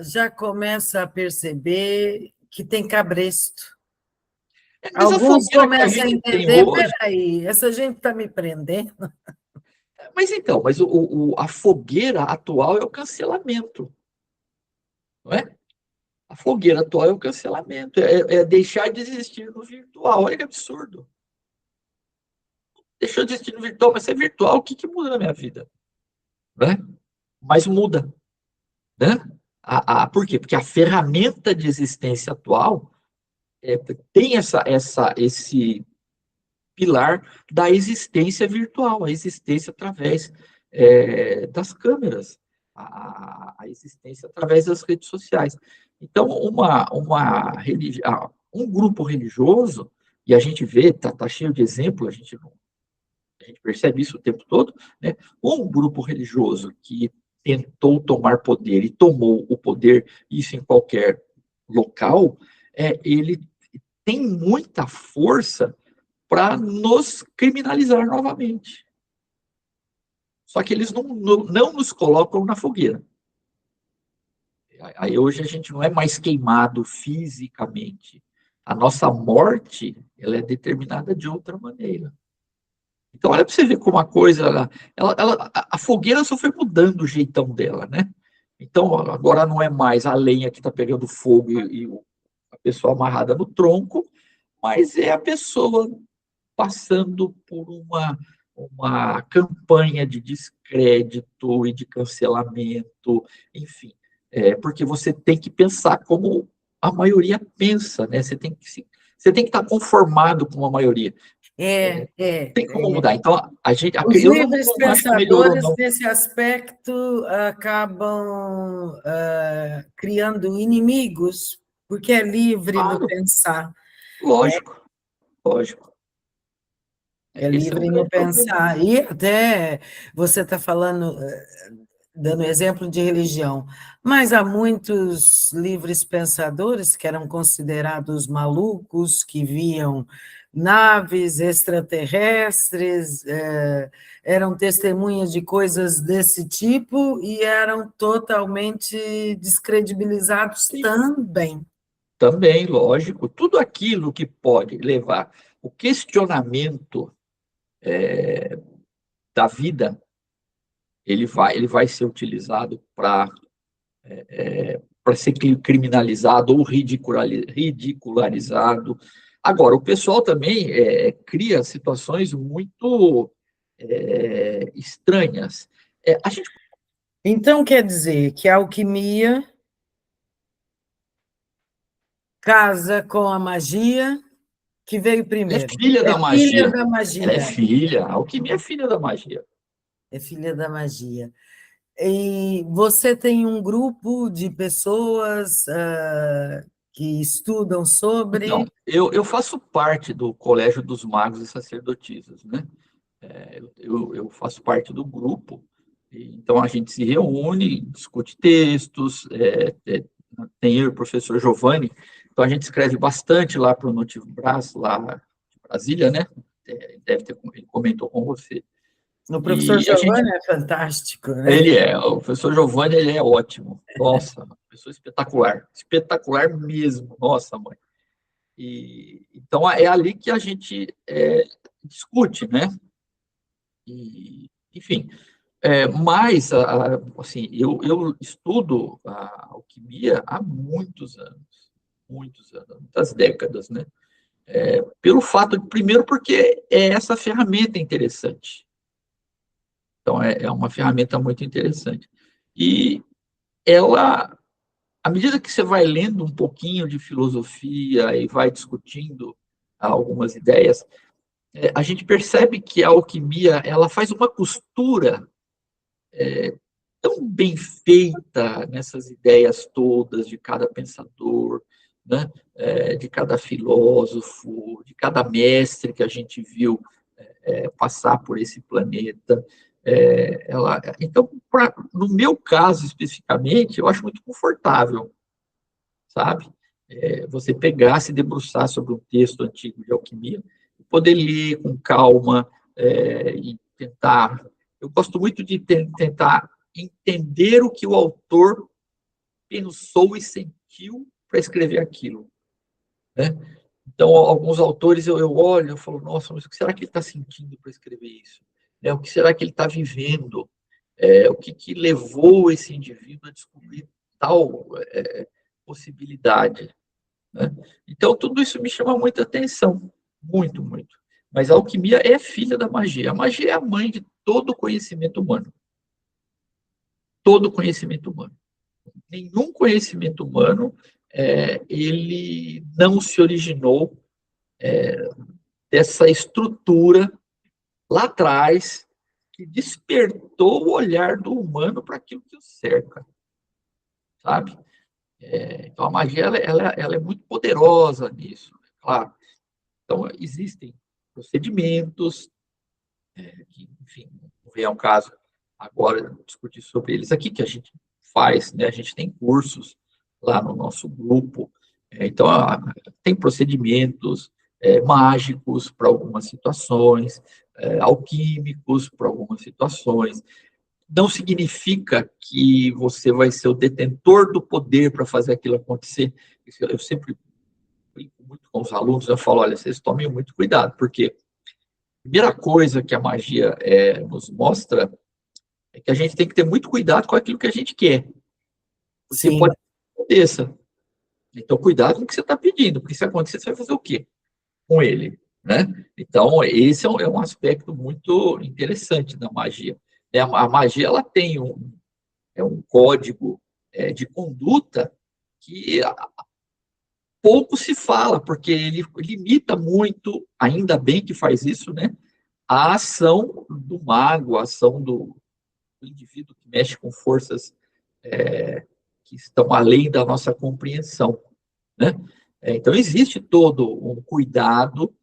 já começam a perceber que tem cabresto. Mas a Alguns fogueira que a começam a gente tem entender, hoje. peraí, essa gente está me prendendo. Mas então, mas a fogueira atual é o cancelamento, não é? A fogueira atual é o cancelamento, é deixar de existir no virtual. Olha que absurdo. Deixou de existir no virtual, mas se é virtual, o que, que muda na minha vida? Né? Mas muda, né? Por quê? Porque a ferramenta de existência atual tem esse pilar da existência virtual, a existência através das câmeras, a existência através das redes sociais. Então, um grupo religioso, e a gente vê, tá cheio de exemplo, a gente percebe isso o tempo todo, né? Um grupo religioso que tentou tomar poder e tomou o poder, isso em qualquer local, ele tem muita força para nos criminalizar novamente. Só que eles não nos colocam na fogueira. Aí hoje a gente não é mais queimado fisicamente. A nossa morte, ela é determinada de outra maneira. Então, olha para você ver como a coisa, a fogueira só foi mudando o jeitão dela, né? Então, agora não é mais a lenha que está pegando fogo e a pessoa amarrada no tronco, mas é a pessoa passando por uma campanha de descrédito e de cancelamento, enfim, porque você tem que pensar como a maioria pensa, né? Você tem que estar conformado com a maioria. É, é, Tem como é. mudar. Então, Os eu não, livres não acho que melhorou, pensadores, não. nesse aspecto, acabam criando inimigos, porque é livre no Claro, pensar, né? lógico, lógico. É Esse é um livre no grande problema. pensar. E até você está falando, dando exemplo de religião, mas há muitos livres pensadores que eram considerados malucos, que viam naves extraterrestres, eram testemunhas de coisas desse tipo e eram totalmente descredibilizados Sim, também. também, lógico. Tudo aquilo que pode levar o questionamento da vida, ele vai ser utilizado para para ser criminalizado ou ridicularizado. Agora, o pessoal também cria situações muito estranhas. A gente Então, quer dizer que a alquimia casa com a magia, que veio é primeiro. filha É da filha magia. da Ela é magia. filha, a alquimia é filha da magia. É filha da magia. E você tem um grupo de pessoas que estudam Então, sobre. eu faço parte do Colégio dos Magos e Sacerdotisas, né? Eu faço parte do grupo, então a gente se reúne, discute textos, tem eu e o professor Giovanni, então a gente escreve bastante lá para o Notivo Brás, lá de Brasília, né? Deve ter, ele comentou com você. O professor E a gente, Giovanni é fantástico, né? o professor Giovanni, ele é ótimo, nossa, pessoa espetacular, espetacular mesmo, nossa, mãe. Então é ali que a gente discute, né? E, enfim, mas, assim, eu estudo a alquimia há muitos anos, muitas décadas, né? Pelo fato de, primeiro, porque essa ferramenta interessante. Então, é uma ferramenta muito interessante. E ela, à medida que você vai lendo um pouquinho de filosofia e vai discutindo algumas ideias, a gente percebe que a alquimia, ela faz uma costura tão bem feita nessas ideias todas de cada pensador, né? De cada filósofo, de cada mestre que a gente viu passar por esse planeta. Então, no meu caso especificamente, eu acho muito confortável, sabe? Você pegar, se debruçar sobre um texto antigo de alquimia, poder ler com calma e tentar. Eu gosto muito de tentar entender o que o autor pensou e sentiu para escrever aquilo, né? Então, alguns autores eu olho e falo, nossa, mas o que será que ele está sentindo para escrever isso? O que será que ele está vivendo? O que levou esse indivíduo a descobrir tal possibilidade? Né? Então, tudo isso me chama muita atenção, muito, muito. Mas a alquimia é filha da magia. A magia é a mãe de todo conhecimento humano. Todo conhecimento humano. Nenhum conhecimento humano ele não se originou dessa estrutura lá atrás que despertou o olhar do humano para aquilo que o cerca, sabe? Então a magia ela é muito poderosa nisso, né? Claro. Então existem procedimentos que, enfim, não vem ao caso agora discutir sobre eles aqui, que a gente faz, né? A gente tem cursos lá no nosso grupo, então tem procedimentos mágicos para algumas situações, alquímicos para algumas situações. Não significa que você vai ser o detentor do poder para fazer aquilo acontecer. Eu sempre brinco muito com os alunos, eu falo, olha, vocês tomem muito cuidado, porque primeira coisa que a magia nos mostra é que a gente tem que ter muito cuidado com aquilo que a gente quer, porque pode Sim. que aconteça. Então, cuidado com o que você está pedindo, porque se acontecer, você vai fazer o quê com ele? Né? Então, esse é um aspecto muito interessante da magia. A magia ela tem um código de conduta que pouco se fala, porque ele limita muito, ainda bem que faz isso, né? A ação do mago, a ação do indivíduo que mexe com forças que estão além da nossa compreensão, né? Então, existe todo um cuidado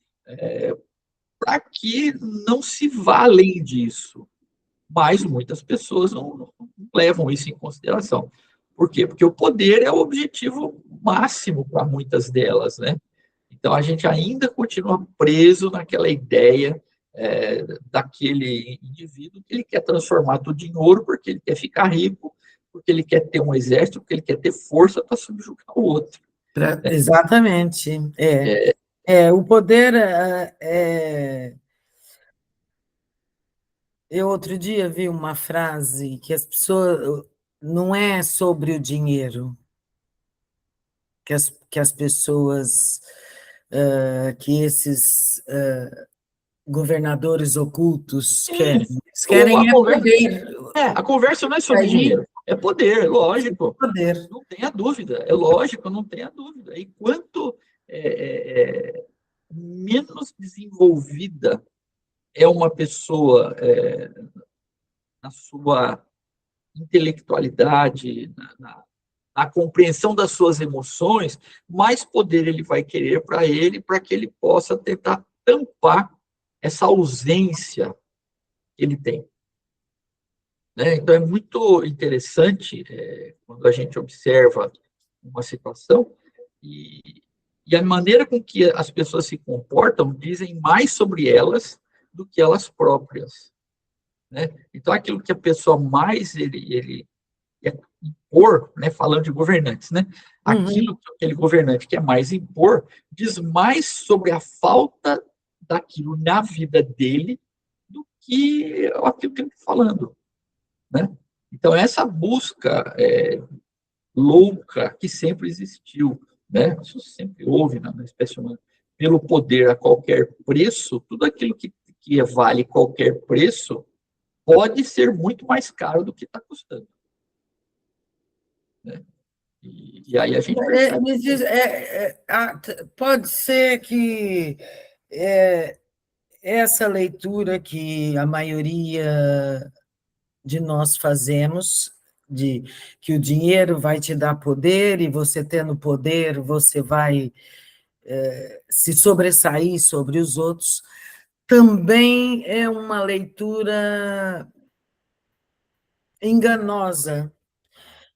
para que não se vá além disso, mas muitas pessoas não levam isso em consideração. Por quê? Porque o poder é o objetivo máximo para muitas delas, né? Então, a gente ainda continua preso naquela ideia daquele indivíduo que ele quer transformar tudo em ouro porque ele quer ficar rico, porque ele quer ter um exército, porque ele quer ter força para subjugar o outro. Exatamente. O poder eu outro dia vi uma frase que as pessoas não é sobre o dinheiro que as pessoas, que esses governadores ocultos querem. Eles A querem é conversa, poder. a conversa não é sobre Aí, dinheiro, é poder, lógico. poder. Não tenha dúvida, é lógico, não tenha dúvida. E quanto menos desenvolvida é uma pessoa na sua intelectualidade, na compreensão das suas emoções, mais poder ele vai querer para ele, para que ele possa tentar tampar essa ausência que ele tem. Né? Então, é muito interessante quando a gente observa uma situação e a maneira com que as pessoas se comportam dizem mais sobre elas do que elas próprias. Né? Então, aquilo que a pessoa mais ele quer impor, né, falando de governantes, né, aquilo Uhum. que aquele governante quer mais impor diz mais sobre a falta daquilo na vida dele do que aquilo que ele está falando. Né? Então, essa busca louca que sempre existiu, né? Isso sempre houve na espécie humana, pelo poder a qualquer preço, tudo aquilo que vale qualquer preço pode ser muito mais caro do que está custando. Né? E aí a gente percebe. Me diz, pode ser que é, essa leitura que a maioria de nós fazemos, de que o dinheiro vai te dar poder e você tendo poder, você vai se sobressair sobre os outros, também é uma leitura enganosa,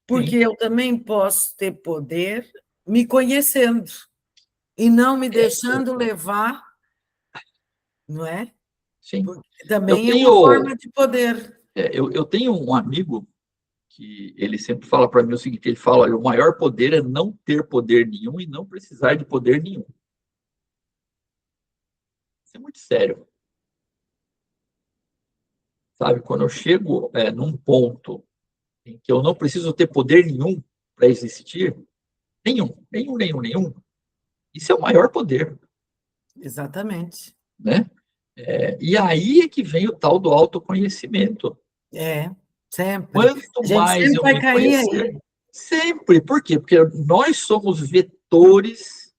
porque Sim, eu também posso ter poder me conhecendo e não me é, deixando levar, não é? sim. Porque Eu também é uma tenho, forma de poder. eu tenho um amigo que ele sempre fala para mim o seguinte: ele fala, olha, o maior poder é não ter poder nenhum e não precisar de poder nenhum. Isso é muito sério, sabe? Quando eu chego num ponto em que eu não preciso ter poder nenhum para existir, nenhum, isso é o maior poder, Exatamente. né? E aí é que vem o tal do autoconhecimento. É, sempre. Quanto A gente mais sempre eu vai me cair conhecer, aí. sempre. Por quê? Porque nós somos vetores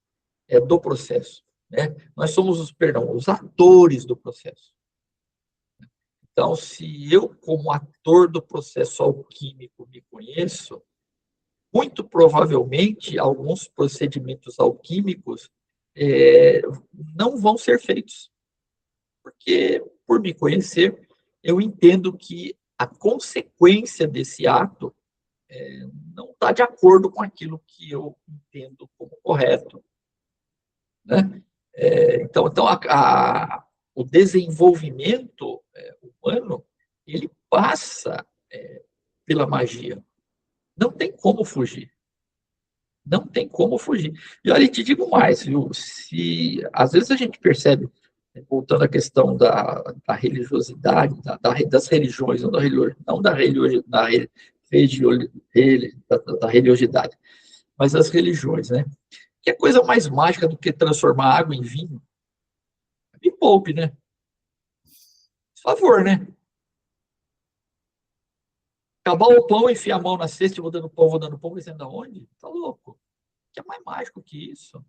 do processo, né? Nós somos os atores do processo. Então, se eu, como ator do processo alquímico, me conheço, muito provavelmente alguns procedimentos alquímicos é, não vão ser feitos, porque, por me conhecer, eu entendo que a consequência desse ato não está de acordo com aquilo que eu entendo como correto. Né? Então o desenvolvimento humano ele passa pela magia. Não tem como fugir. Não tem como fugir. E olha, te digo mais, viu? Se às vezes a gente percebe, voltando à questão da religiosidade, das religiões, não da religiosidade, mas das religiões, né? Que é coisa mais mágica do que transformar água em vinho? Me poupe, né? Por favor, né? Acabar o pão, enfiar a mão na cesta e vou dando pão, dizendo da onde? Tá louco. Que é mais mágico que isso?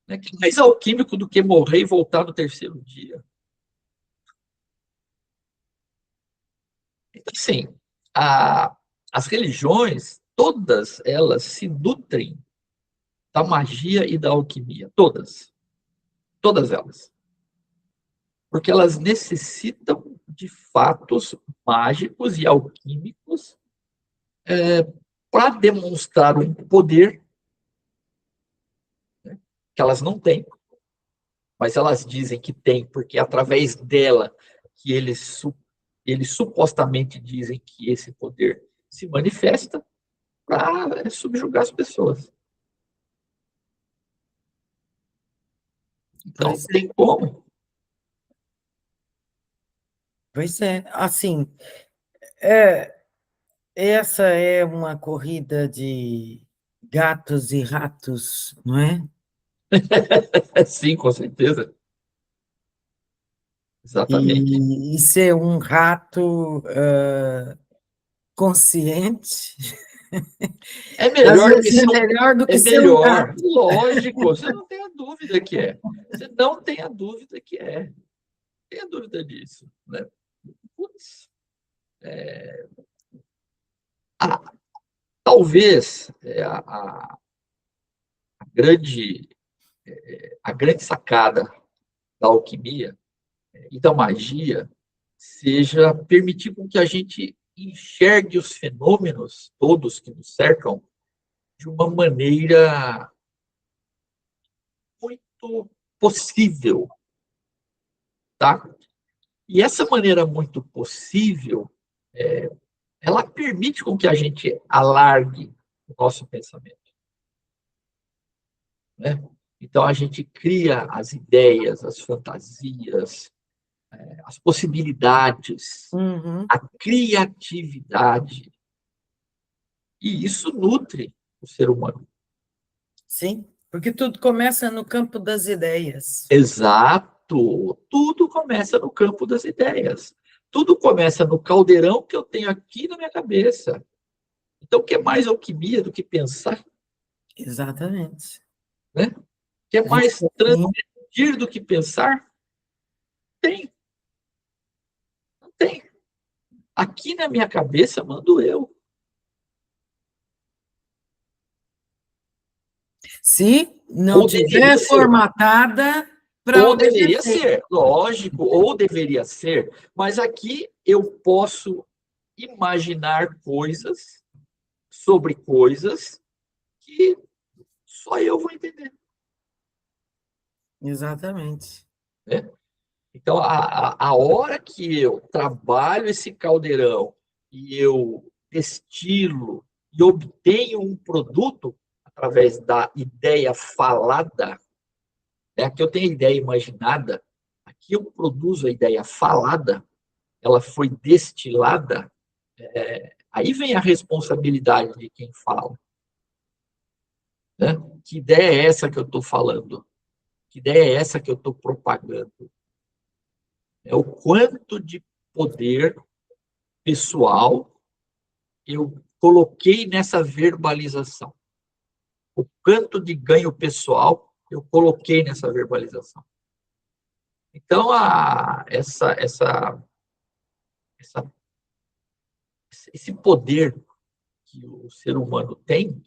Né? Que mais alquímico do que morrer e voltar no terceiro dia? Então, assim, a, as religiões, todas elas se nutrem da magia e da alquimia. Todas. Todas elas. Porque elas necessitam de fatos mágicos e alquímicos para demonstrar um poder, né, que elas não têm, mas elas dizem que tem, porque é através dela que eles supostamente dizem que esse poder se manifesta para subjugar as pessoas. Então, Pois tem como. pois é. Assim, é, essa é uma corrida de gatos e ratos, não é? Sim, com certeza. Exatamente. E ser um rato consciente, É às melhor que vezes ser é um, melhor do é que ser um melhor, gato. lógico, você não tem a dúvida que é. Você não tem a dúvida que é. Não tem a dúvida disso, né? Putz, ah, talvez a grande, a grande sacada da alquimia e da magia seja permitir com que a gente enxergue os fenômenos todos que nos cercam de uma maneira muito possível, tá? E essa maneira muito possível, ela permite com que a gente alargue o nosso pensamento, né? Então a gente cria as ideias, as fantasias, as possibilidades, Uhum, a criatividade, e isso nutre o ser humano. sim, porque tudo começa no campo das ideias. Exato. Tudo começa no campo das ideias. Tudo começa no caldeirão que eu tenho aqui na minha cabeça. Então, o que é mais alquimia do que pensar, Exatamente. né? O que é A gente mais tem, transmitir do que pensar? Tem, não tem. Aqui na minha cabeça mando eu. se não Ou tiver deveria ser. formatada para Ou deveria obedecer. ser, lógico, ou deveria ser. Mas aqui eu posso imaginar coisas sobre coisas que só eu vou entender, Exatamente. né? Então, a hora que eu trabalho esse caldeirão e eu destilo e obtenho um produto através da ideia falada, né? Aqui eu tenho a ideia imaginada, aqui eu produzo a ideia falada, ela foi destilada, aí vem a responsabilidade de quem fala, né? Que ideia é essa que eu estou falando? Que ideia é essa que eu estou propagando? É o quanto de poder pessoal eu coloquei nessa verbalização. O quanto de ganho pessoal eu coloquei nessa verbalização. Então, essa, esse poder que o ser humano tem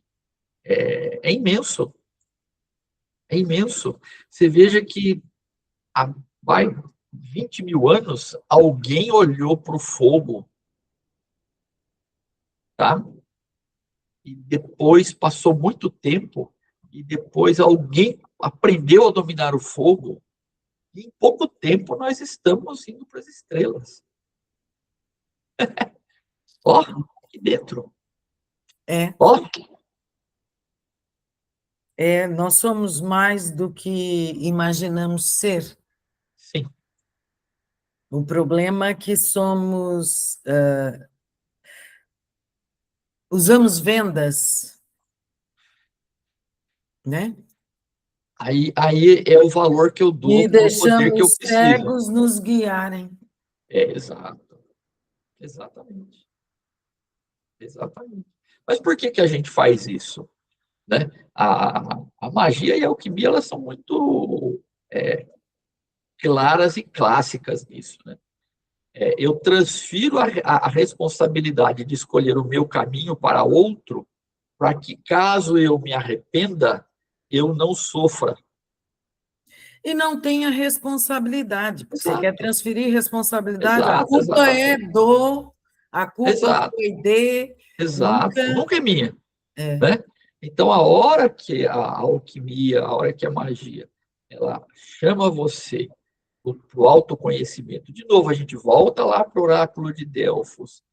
é imenso. É imenso. Você veja que há vai, 20 mil anos, alguém olhou para o fogo, tá? E depois passou muito tempo, e depois alguém aprendeu a dominar o fogo, e em pouco tempo nós estamos indo para as estrelas. Ó, aqui dentro. É, Ó, nós somos mais do que imaginamos ser. sim. O problema é que somos, usamos vendas, né? Aí é o valor que eu dou E para o poder que eu deixamos preciso. cegos nos guiarem. É, exato. Exatamente. Exatamente. Mas por que que a gente faz isso? Né? A magia e a alquimia, elas são muito claras e clássicas nisso, né? Eu transfiro a responsabilidade de escolher o meu caminho para outro, para que, caso eu me arrependa, eu não sofra. E não tenha responsabilidade, porque você quer Exato, transferir responsabilidade, exato, exatamente. a culpa Exato, foi de, exato. nunca Nunca é minha, é. né? Então, a hora que a alquimia, a hora que a magia, ela chama você para o autoconhecimento. De novo, a gente volta lá para o oráculo de Delfos.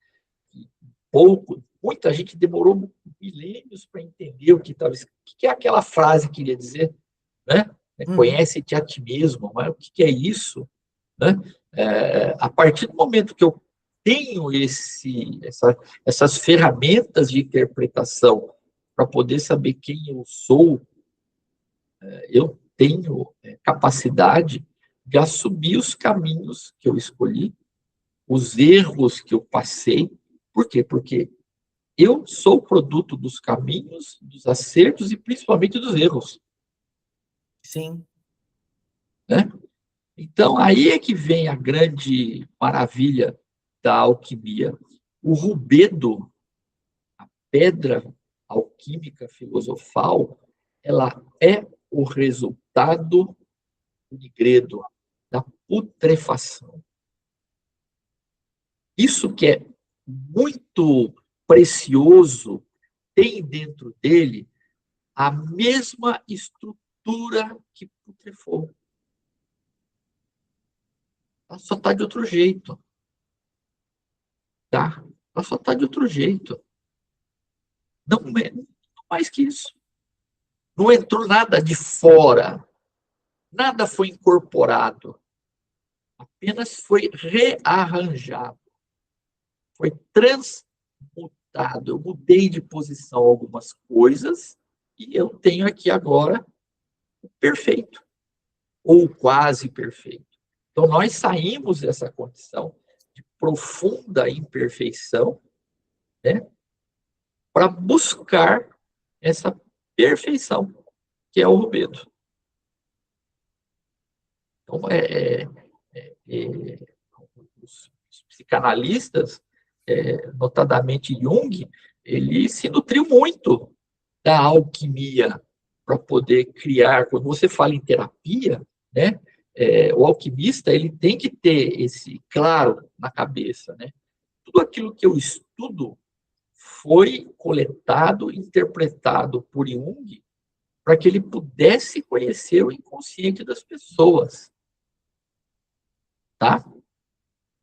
Muita gente demorou milênios para entender o que estava escrito. O que é aquela frase que queria dizer, né? Uhum. Conhece-te a ti mesmo, mas o que é isso, né? A partir do momento que eu tenho essas ferramentas de interpretação para poder saber quem eu sou, eu tenho capacidade de assumir os caminhos que eu escolhi, os erros que eu passei. Por quê? Porque eu sou produto dos caminhos, dos acertos e principalmente dos erros. Sim. Né? Então, aí é que vem a grande maravilha da alquimia. O rubedo, a pedra alquímica filosofal, ela é o resultado do nigredo, da putrefação. Isso que é muito precioso tem dentro dele a mesma estrutura que putrefou. Ela só está de outro jeito. Tá? Ela só está de outro jeito. Não, não mais que isso. Não entrou nada de fora. Nada foi incorporado. Apenas foi rearranjado. Foi transmutado. Eu mudei de posição algumas coisas e eu tenho aqui agora o perfeito. Ou quase perfeito. Então, nós saímos dessa condição de profunda imperfeição, né, para buscar essa perfeição, que é o rubedo. Então, os psicanalistas, notadamente Jung, ele se nutriu muito da alquimia para poder criar. Quando você fala em terapia, né, o alquimista ele tem que ter esse claro na cabeça, né? Tudo aquilo que eu estudo foi coletado, interpretado por Jung para que ele pudesse conhecer o inconsciente das pessoas, tá?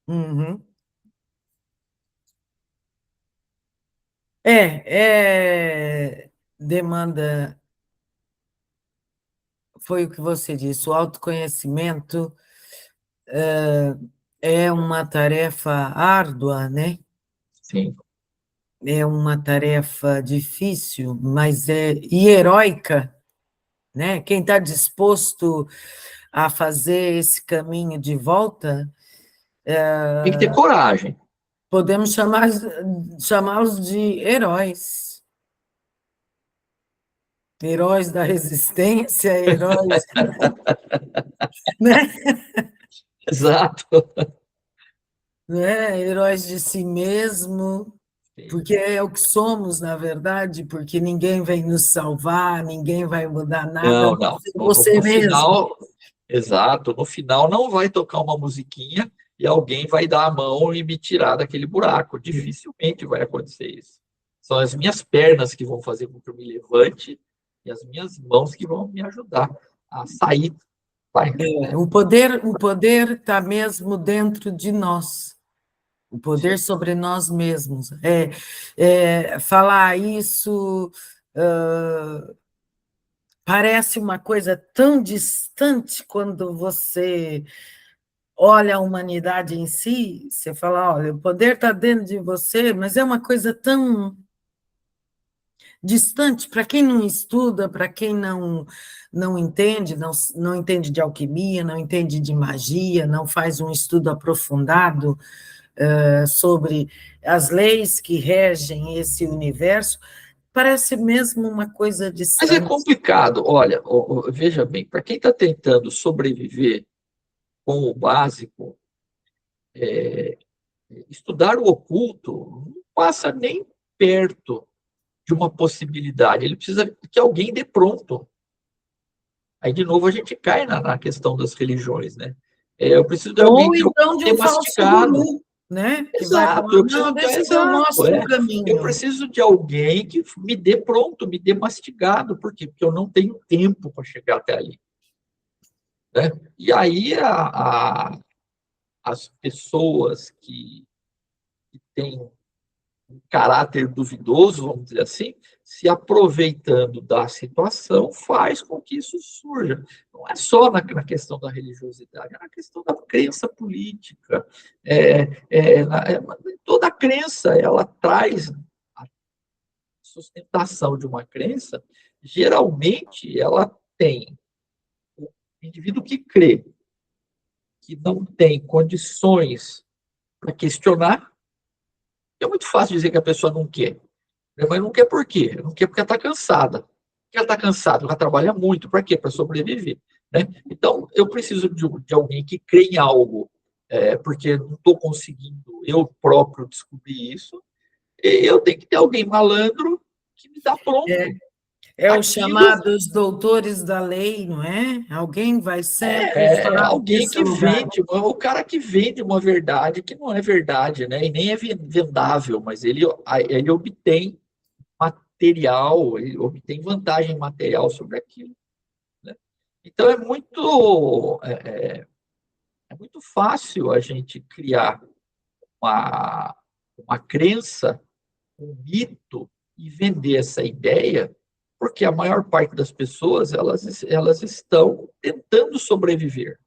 Uhum. Demanda, foi o que você disse, o autoconhecimento é uma tarefa árdua, né? Sim. É uma tarefa difícil, mas e heróica, né? Quem está disposto a fazer esse caminho de volta, Tem que ter coragem. podemos chamá-los de heróis. Heróis da resistência, heróis, né? Exato. Né? Heróis de si mesmo, Sim. porque é o que somos, na verdade, porque ninguém vem nos salvar, ninguém vai mudar nada, Não, não. você No mesmo. final, exato, no final não vai tocar uma musiquinha e alguém vai dar a mão e me tirar daquele buraco. Dificilmente vai acontecer isso. São as minhas pernas que vão fazer com que eu me levante e as minhas mãos que vão me ajudar a sair. Vai. O poder está mesmo dentro de nós, o poder Sim. sobre nós mesmos. Falar isso parece uma coisa tão distante quando você olha a humanidade em si, você fala, olha, o poder está dentro de você, mas é uma coisa tão distante para quem não estuda, para quem não entende, não entende de alquimia, não entende de magia, não faz um estudo aprofundado sobre as leis que regem esse universo, parece mesmo uma coisa Mas é distante. complicado. Olha, veja bem, para quem está tentando sobreviver com o básico, estudar o oculto não passa nem perto de uma possibilidade. Ele precisa que alguém dê pronto. Aí, de novo, a gente cai na questão das religiões, né? Eu preciso de alguém Ou que eu então de dê um falso mastigado. guru, né? Que vai Exato, falar, eu não, preciso de, deixa que eu exato, mostro o eu caminho. preciso de alguém que me dê pronto, me dê mastigado. Por quê? Porque eu não tenho tempo para chegar até ali. Né? E aí as pessoas que têm caráter duvidoso, vamos dizer assim, se aproveitando da situação, faz com que isso surja. Não é só na questão da religiosidade, é na questão da crença política. Toda crença, ela traz a sustentação de uma crença, geralmente ela tem o indivíduo que crê, que não tem condições para questionar. É muito fácil dizer que a pessoa não quer. Mas não quer por quê? Não quer porque ela está cansada. Por que ela está cansada? Ela trabalha muito. Para quê? Para sobreviver. Né? Então, eu preciso de alguém que crê em algo, porque não estou conseguindo eu próprio descobrir isso. E eu tenho que ter alguém malandro que me dá É, pronto é os aquilo. chamados doutores da lei, não é? Alguém vai sempre falar Alguém nesse que lugar. vende, o cara que vende uma verdade que não é verdade, né? E nem é vendável, mas ele obtém material, ele obtém vantagem material sobre aquilo. Né? Então é muito fácil a gente criar uma, uma crença, um mito e vender essa ideia, porque a maior parte das pessoas elas estão tentando sobreviver.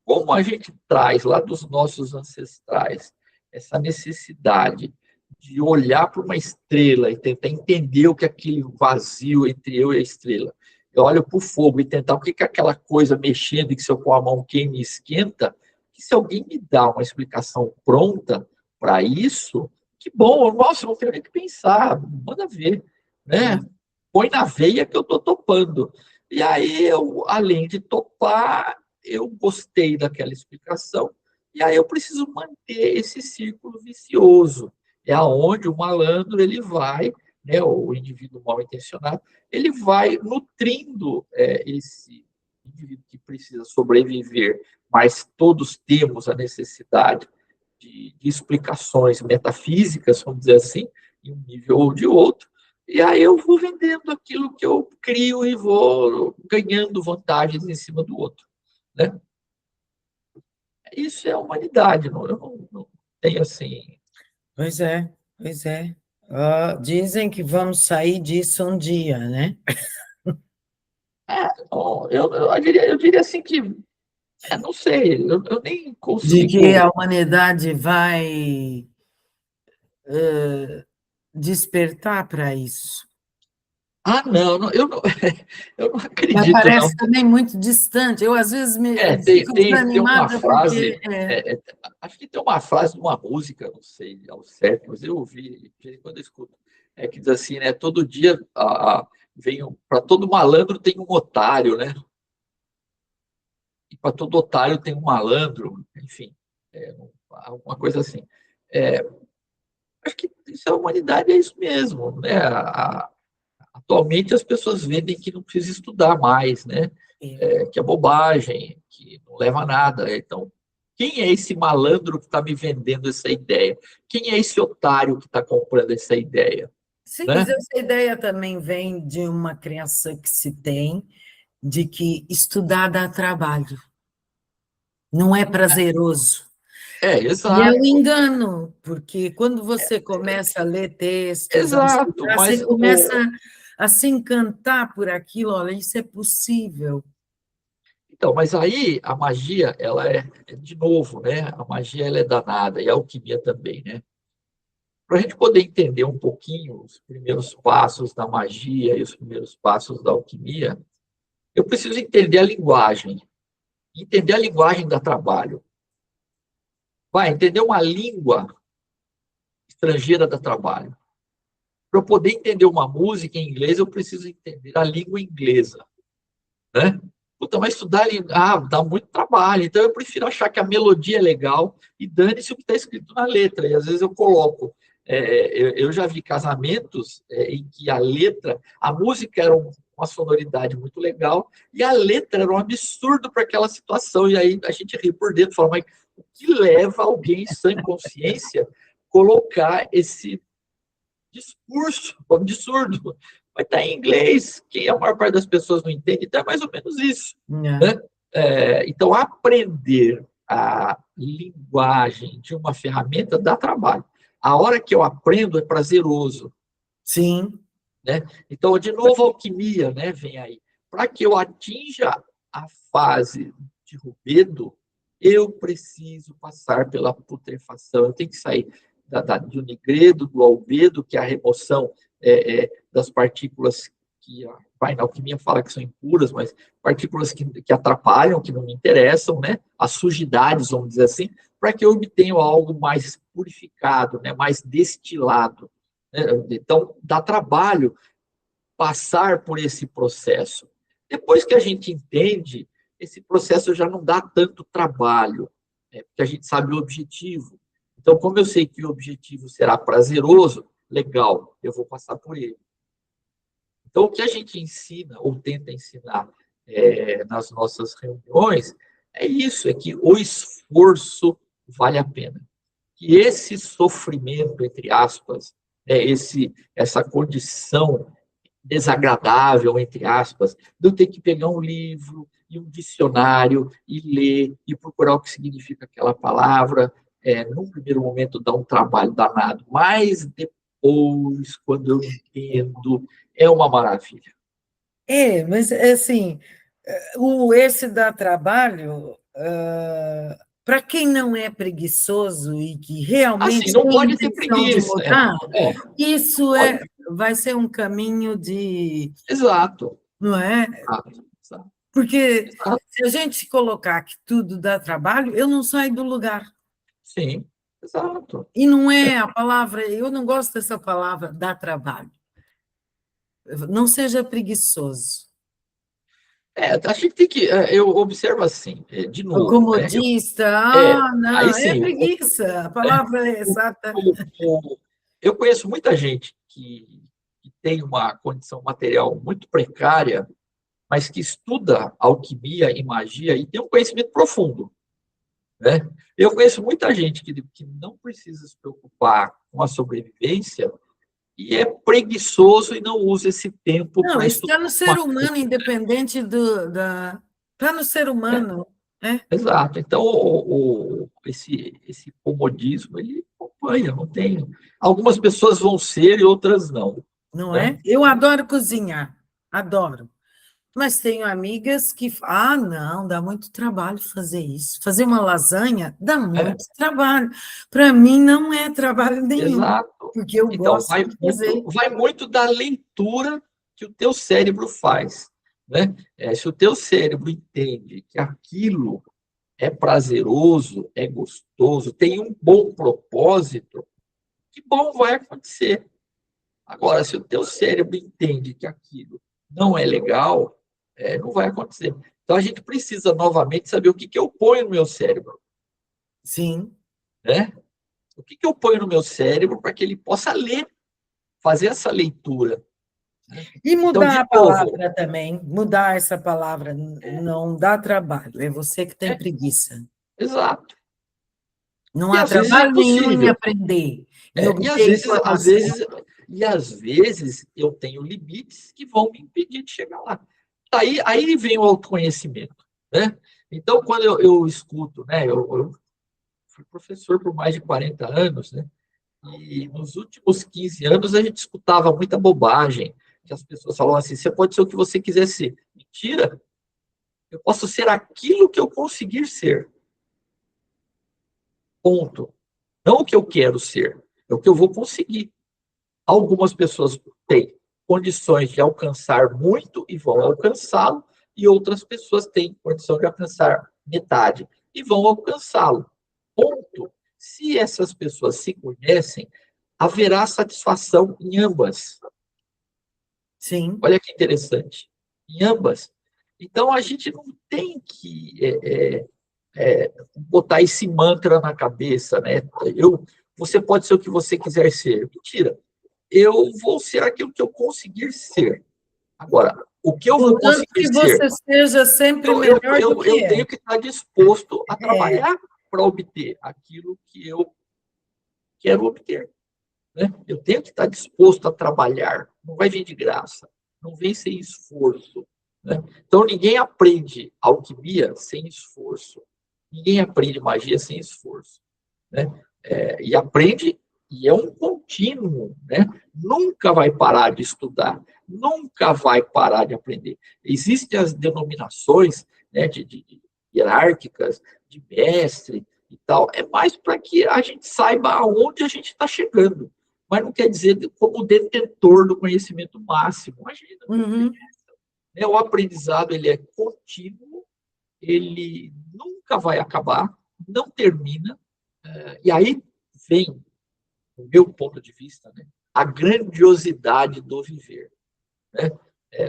Como a gente traz lá dos nossos ancestrais essa necessidade de olhar para uma estrela e tentar entender o que é aquele vazio entre eu e a estrela. Eu olho para o fogo e tentar o que é aquela coisa mexendo e que se eu pôr a mão queima e esquenta, que se alguém me dá uma explicação pronta para isso, que bom, nossa, não tenho nem que pensar, manda ver, né? Põe na veia que eu estou topando. E aí, além de topar, eu gostei daquela explicação, e aí eu preciso manter esse círculo vicioso. É aonde o malandro ele vai, né, o indivíduo mal intencionado, ele vai nutrindo esse indivíduo que precisa sobreviver, mas todos temos a necessidade de explicações metafísicas, vamos dizer assim, em um nível ou de outro, e aí eu vou vendendo aquilo que eu crio e vou ganhando vantagens em cima do outro. Né? Isso é a humanidade, não, eu não tenho assim. Pois é, pois é. Dizem que vamos sair disso um dia, né? Eu diria assim que, não sei, eu nem De que consigo. a humanidade vai despertar para isso. Ah, não, eu não, eu não Mas acredito, não. parece também muito distante. Eu, às vezes, Tem, fico tem uma desanimada porque frase, acho que tem uma frase de uma música, não sei ao certo, mas eu ouvi, quando eu escuto, que diz assim, né? Todo dia vem para todo malandro tem um otário, né? E para todo otário tem um malandro, enfim, uma coisa assim. É, acho que isso é a humanidade, é isso mesmo, né? Atualmente as pessoas vendem que não precisa estudar mais, né? Que é bobagem, que não leva a nada. Então, quem é esse malandro que está me vendendo essa ideia? Quem é esse otário que está comprando essa ideia? sim, mas Né? essa ideia também vem de uma crença que se tem de que estudar dá trabalho, não é prazeroso. E é um Exato, engano, porque quando você começa a ler textos, a exato, estudar, você mas começa a se encantar por aquilo, olha, isso é possível. então, mas aí a magia, ela de novo, né? A magia ela é danada e a alquimia também, né? Para a gente poder entender um pouquinho os primeiros passos da magia e os primeiros passos da alquimia, eu preciso entender a linguagem. Entender a linguagem dá trabalho. Vai, entender uma língua estrangeira dá trabalho. Para eu poder entender uma música em inglês, eu preciso entender a língua inglesa. Né? Puta, mas estudar dá muito trabalho. Então eu prefiro achar que a melodia é legal e dane-se o que está escrito na letra. E às vezes eu coloco. Eu já vi casamentos em que a letra, a música era uma sonoridade muito legal e a letra era um absurdo para aquela situação. E aí a gente ri por dentro, fala, mas o que leva alguém sem consciência colocar esse discurso absurdo? Vai estar em inglês, que a maior parte das pessoas não entende, então é mais ou menos isso. É. Né? Então, aprender a linguagem de uma ferramenta dá trabalho. A hora que eu aprendo é prazeroso. Sim. Né? Então, de novo, a alquimia, né, vem aí. Para que eu atinja a fase de rubedo, eu preciso passar pela putrefação. Eu tenho que sair do nigredo, do albedo, que é a remoção das partículas que a vai na alquimia fala que são impuras, mas partículas que atrapalham, que não me interessam, né? As sujidades, vamos dizer assim, para que eu obtenha algo mais purificado, né? Mais destilado. Né? Então, dá trabalho passar por esse processo. Depois que a gente entende, esse processo já não dá tanto trabalho, né? Porque a gente sabe o objetivo. Então, como eu sei que o objetivo será prazeroso, legal, eu vou passar por ele. Então, o que a gente ensina ou tenta ensinar nas nossas reuniões é isso, é que o esforço vale a pena. Que esse sofrimento, entre aspas, essa condição desagradável, entre aspas, de eu ter que pegar um livro e um dicionário e ler e procurar o que significa aquela palavra, num primeiro momento dá um trabalho danado, mas depois, quando eu entendo, é uma maravilha. Mas assim, esse dá trabalho, para quem não é preguiçoso e que Assim, realmente não tem pode ter intenção de preguiça. mudar, isso Pode. vai ser um caminho de, Exato. não é? Exato. Exato. Porque Exato. se a gente colocar que tudo dá trabalho, eu não saio do lugar. Sim, exato. E não é a palavra, eu não gosto dessa palavra, dá trabalho. Não seja preguiçoso. A gente tem que. Eu observo assim, de O novo, né? comodista, Aí não, é sim, preguiça, a palavra é exata. eu conheço muita gente que tem uma condição material muito precária, mas que estuda alquimia e magia e tem um conhecimento profundo. Né? Eu conheço muita gente que não precisa se preocupar com a sobrevivência e é preguiçoso e não usa esse tempo Não, para isso estudar está no ser uma humano, coisa. independente da. Está no ser Né? humano, né? Exato. Então, esse comodismo, ele acompanha, não tem. Algumas pessoas vão ser e outras não. Não Né? é? Eu adoro cozinhar, adoro. Mas tenho amigas que, não, dá muito trabalho fazer isso. Fazer uma lasanha dá É, muito trabalho. Para mim, não é trabalho nenhum, exato. porque eu Então, gosto de fazer. vai muito da leitura que o teu cérebro faz. Né? Se o teu cérebro entende que aquilo é prazeroso, é gostoso, tem um bom propósito, que bom vai acontecer. Agora, se o teu cérebro entende que aquilo não é legal, não vai acontecer. Então, a gente precisa novamente saber o que, que eu ponho no meu cérebro. Sim. Né? O que, que eu ponho no meu cérebro para que ele possa ler, fazer essa leitura. Né? E Então, mudar de a novo, palavra também, mudar essa palavra não dá trabalho, é você que tem é, preguiça. exato. Não E há às vezes é trabalho nenhum em impossível. aprender, em E obter informação. às vezes eu tenho limites que vão me impedir de chegar lá. Aí vem o autoconhecimento, né? Então, quando eu escuto, né? Eu fui professor por mais de 40 anos, né? E nos últimos 15 anos a gente escutava muita bobagem, que as pessoas falavam assim, você pode ser o que você quiser ser. Mentira! Eu posso ser aquilo que eu conseguir ser. Ponto. Não o que eu quero ser, é o que eu vou conseguir. Algumas pessoas têm condições de alcançar muito e vão alcançá-lo, e outras pessoas têm condição de alcançar metade e vão alcançá-lo. Ponto. Se essas pessoas se conhecem, haverá satisfação em ambas. Sim. Olha que interessante. Em ambas. Então, a gente não tem que botar esse mantra na cabeça, né? Você pode ser o que você quiser ser. Mentira. Eu vou ser aquilo que eu conseguir ser. Agora, o que eu vou Contanto conseguir que ser, você seja sempre melhor do que eu é. tenho que estar disposto a É, trabalhar para obter aquilo que eu quero obter. Né? Eu tenho que estar disposto a trabalhar. Não vai vir de graça. Não vem sem esforço. Né? Então, ninguém aprende alquimia sem esforço. Ninguém aprende magia sem esforço. Né? E aprende E é um contínuo, né? Nunca vai parar de estudar, nunca vai parar de aprender. Existem as denominações, né, de hierárquicas, de mestre e tal, é mais para que a gente saiba aonde a gente está chegando, mas não quer dizer como detentor do conhecimento máximo. Imagina, Uhum. né? O aprendizado ele é contínuo, ele nunca vai acabar, não termina, e aí vem, do meu ponto de vista, né, a grandiosidade do viver. Né?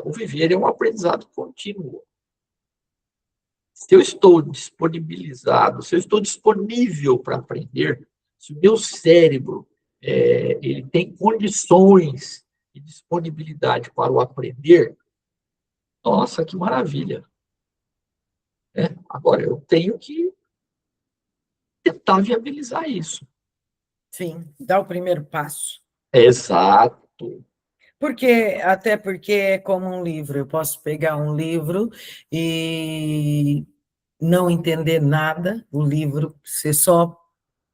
O viver é um aprendizado contínuo. Se eu estou disponibilizado, se eu estou disponível para aprender, se o meu cérebro ele tem condições e disponibilidade para o aprender, nossa, que maravilha. Né? Agora, eu tenho que tentar viabilizar isso. Sim, dá o primeiro passo. Exato. Até porque é como um livro, eu posso pegar um livro e não entender nada, o livro ser só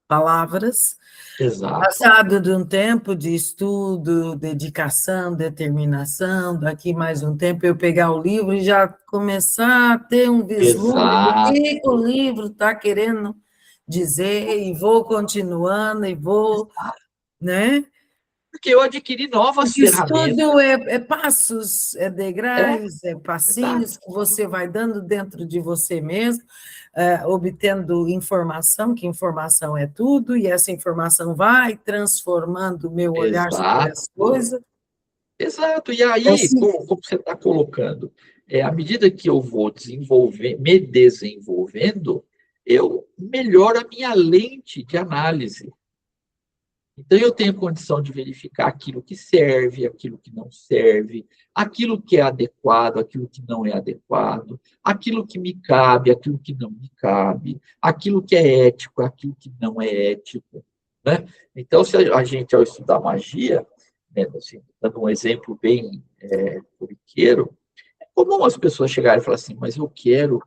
palavras. Exato. Passado de um tempo de estudo, dedicação, determinação, daqui mais um tempo eu pegar o livro e já começar a ter um vislumbre do Exato. que o livro está querendo dizer, e vou continuando, e vou, Exato. né? Porque eu adquiri novas Porque estudo ferramentas. é passos, é É, degraus, é passinhos exato. que você vai dando dentro de você mesmo, obtendo informação, que informação é tudo, e essa informação vai transformando o meu olhar sobre as Exato. coisas. Exato. E É aí, assim, como você está colocando, à medida que eu vou me desenvolvendo, eu melhoro a minha lente de análise. Então, eu tenho condição de verificar aquilo que serve, aquilo que não serve, aquilo que é adequado, aquilo que não é adequado, aquilo que me cabe, aquilo que não me cabe, aquilo que é ético, aquilo que não é ético. Né? Então, se a gente, ao estudar magia, né, assim, dando um exemplo bem corriqueiro, é comum as pessoas chegarem e falar assim, mas eu quero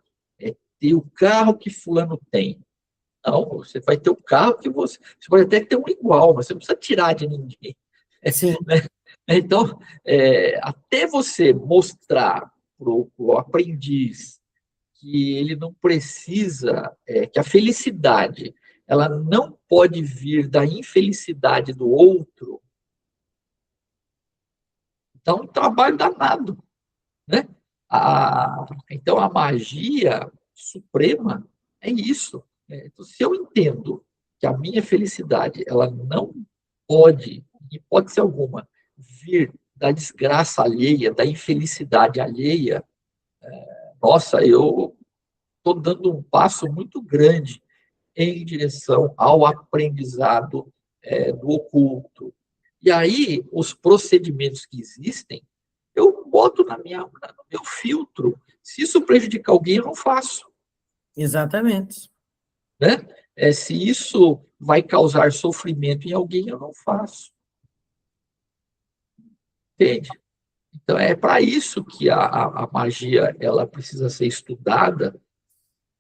ter o carro que fulano tem. Não, você vai ter o carro que você pode até ter um igual, mas você não precisa tirar de ninguém. sim, Né? Então, até você mostrar para o aprendiz que ele não precisa, que a felicidade ela não pode vir da infelicidade do outro, dá um trabalho danado. Né? Então, a magia suprema é isso. Né? Então, se eu entendo que a minha felicidade ela não pode, em hipótese alguma, vir da desgraça alheia, da infelicidade alheia, nossa, eu estou dando um passo muito grande em direção ao aprendizado do oculto. E aí, os procedimentos que existem, eu boto no meu filtro. Se isso prejudicar alguém, eu não faço. exatamente. Né? Se isso vai causar sofrimento em alguém, eu não faço. Entende? Então, é para isso que a magia ela precisa ser estudada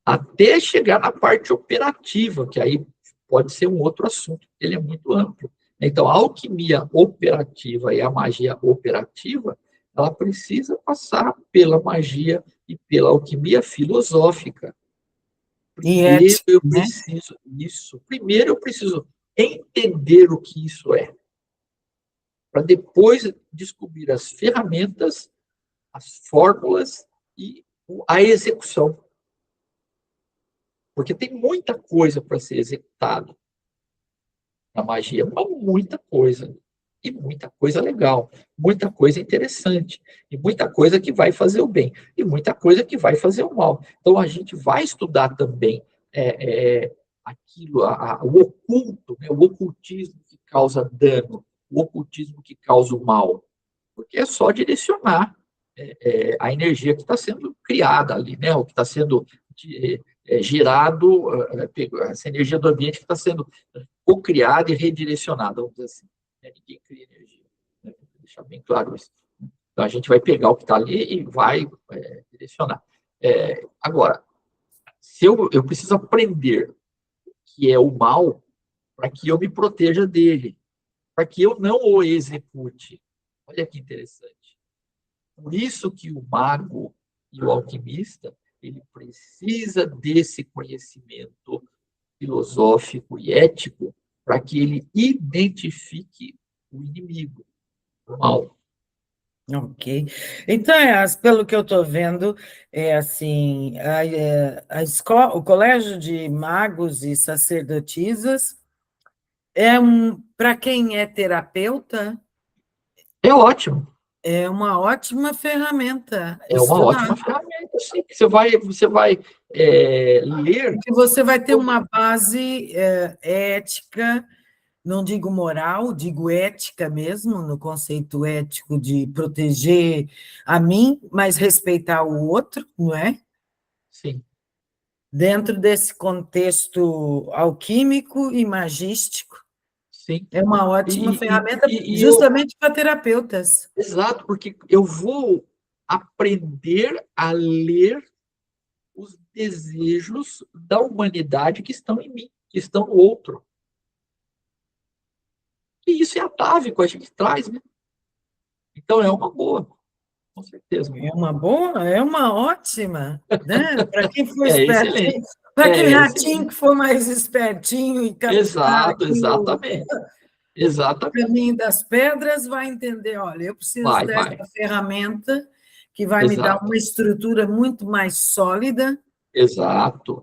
até chegar na parte operativa, que aí pode ser um outro assunto, ele é muito amplo. Então, a alquimia operativa e a magia operativa, ela precisa passar pela magia e pela alquimia filosófica. E Primeiro ético, eu né? preciso isso. Primeiro eu preciso entender o que isso é, para depois descobrir as ferramentas, as fórmulas e a execução. Porque tem muita coisa para ser executada na magia, mas muita coisa. E muita coisa legal, muita coisa interessante, e muita coisa que vai fazer o bem, e muita coisa que vai fazer o mal. Então a gente vai estudar também aquilo, o oculto, né, o ocultismo que causa dano, o ocultismo que causa o mal, porque é só direcionar a energia que está sendo criada ali, né, o que está sendo gerado, essa energia do ambiente que está sendo co-criada e redirecionada, vamos dizer assim. Ninguém cria energia, né? Vou deixar bem claro isso. Então, a gente vai pegar o que está ali e vai direcionar. Agora, se eu preciso aprender o que é o mal, para que eu me proteja dele, para que eu não o execute. Olha que interessante. Por isso que o mago e o alquimista, ele precisa desse conhecimento filosófico e ético para que ele identifique o inimigo, o mal. Ok. Então, pelo que eu estou vendo, é assim, a escola, o Colégio de Magos e Sacerdotisas para quem é terapeuta, É ótimo. é uma ótima ferramenta É uma estudar, ótima ferramenta, sim. Você vai ler porque você vai ter sobre. uma base ética, não digo moral, digo ética mesmo, no conceito ético de proteger a mim, mas respeitar o outro, não é? Sim, Dentro desse contexto alquímico e magístico, sim. é uma ótima ferramenta Eu, justamente para terapeutas. exato, porque eu vou aprender a ler os desejos da humanidade que estão em mim, que estão no outro. E isso é atávico, a gente traz, né? Então é uma boa, com certeza. É uma boa, é uma ótima, né? Para quem for É excelente. espertinho, para É aquele ratinho excelente. que for mais espertinho e captar Exato, aqui o exatamente. Exatamente. caminho das pedras, vai entender, olha, eu preciso dessa Vai. ferramenta que vai me dar uma Exato. estrutura muito mais sólida Exato.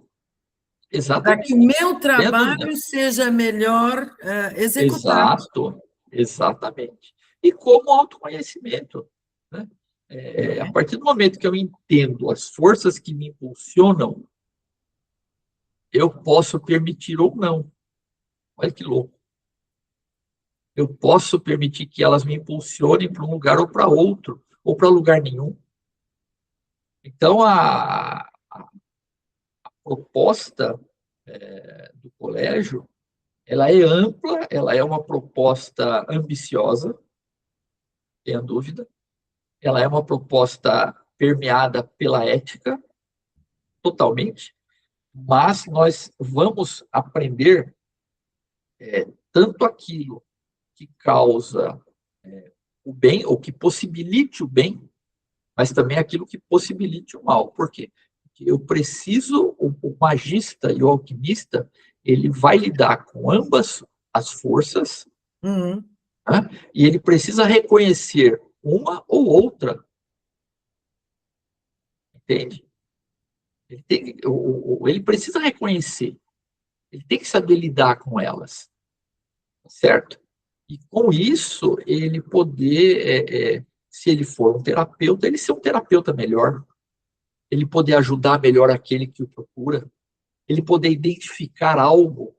para que o Exatamente. meu Sem dúvida. trabalho seja melhor executado. Exato. Exatamente. E como autoconhecimento, né? A partir do momento que eu entendo as forças que me impulsionam, eu posso permitir ou não. Olha que louco. Eu posso permitir que elas me impulsionem para um lugar ou para outro, ou para lugar nenhum. Então, a proposta do colégio, ela é ampla, ela é uma proposta ambiciosa, sem dúvida. Ela é uma proposta permeada pela ética, totalmente, mas nós vamos aprender tanto aquilo que causa o bem, ou que possibilite o bem, mas também aquilo que possibilite o mal. Por quê? Porque eu preciso, o magista e o alquimista, ele vai lidar com ambas as forças, Uhum. né? E ele precisa reconhecer uma ou outra, entende? Ele precisa reconhecer, ele tem que saber lidar com elas, certo? E com isso, ele poder, se ele for um terapeuta, ele ser um terapeuta melhor, ele poder ajudar melhor aquele que o procura, ele poder identificar algo,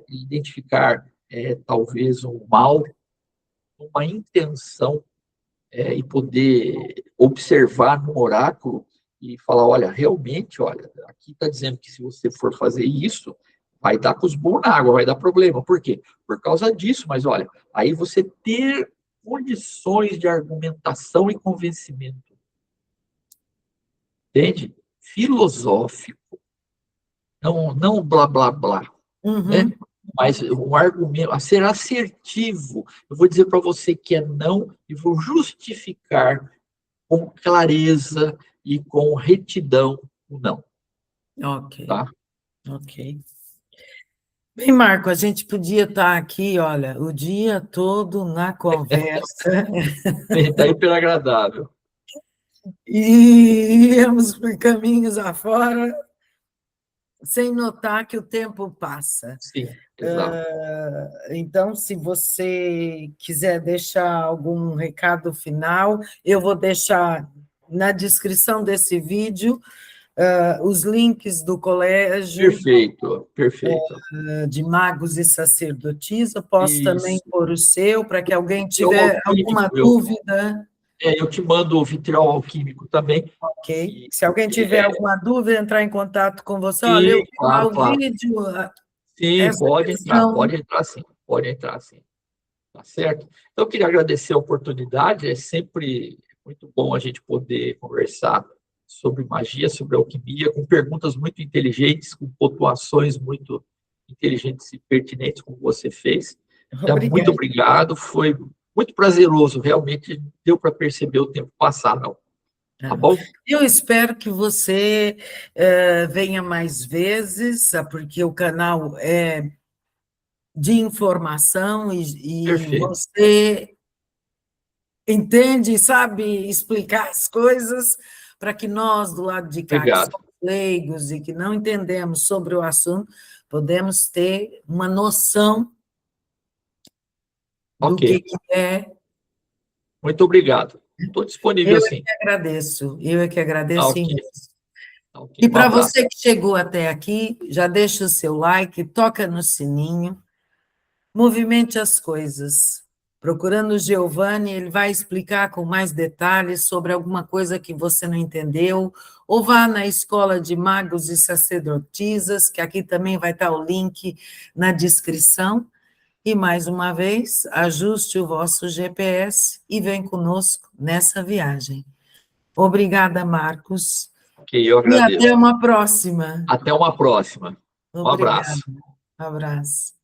identificar talvez um mal, uma intenção, e poder observar no oráculo e falar, olha, realmente, olha, aqui está dizendo que se você for fazer isso, vai dar cusbu na água, vai dar problema. Por quê? Por causa disso, mas olha, aí você ter condições de argumentação e convencimento, entende? Filosófico, não blá, blá, blá, né? Uhum. Mas um argumento, a ser assertivo. Eu vou dizer para você que é não e vou justificar com clareza e com retidão o não, Ok, tá? ok. Bem, Marco, a gente podia estar aqui, olha, o dia todo na conversa Está hiper agradável. e íamos por caminhos afora sem notar que o tempo passa. Sim, exato. Então, se você quiser deixar algum recado final, eu vou deixar na descrição desse vídeo os links do colégio Perfeito, perfeito. de magos e sacerdotisa. Posso também Isso. pôr o seu, para que alguém Vitriol tiver alguma alquímico, dúvida. eu te mando o vitriol alquímico também. Ok. E, Se alguém tiver é, alguma dúvida, entrar em contato com você. Olha, eu sim, vi lá claro, o claro. vídeo, Sim, essa questão. pode entrar sim. Tá certo? Então, eu queria agradecer a oportunidade, é sempre muito bom a gente poder conversar sobre magia, sobre alquimia, com perguntas muito inteligentes, com pontuações muito inteligentes e pertinentes como você fez. Então, muito Obrigada. obrigado, foi muito prazeroso, realmente deu para perceber o tempo passar, não. Tá Ah, bom? eu espero que você venha mais vezes, porque o canal é de informação e Perfeito. você entende, e sabe explicar as coisas para que nós, do lado de cá, que Obrigado. somos leigos e que não entendemos sobre o assunto, podemos ter uma noção do Ok. que é. Muito obrigado. Estou disponível, Eu é sim. que agradeço, eu é que Tá agradeço ok. imenso. Tá ok. E Um para abraço. você que chegou até aqui, já deixa o seu like, toca no sininho, movimente as coisas. Procurando o Giovanni, ele vai explicar com mais detalhes sobre alguma coisa que você não entendeu, ou vá na Escola de Magos e Sacerdotisas, que aqui também vai estar o link na descrição. E, mais uma vez, ajuste o vosso GPS e vem conosco nessa viagem. Obrigada, Marcos, Ok, eu e até agradeço. uma próxima. Até uma próxima. Um Obrigada. abraço. Abraço.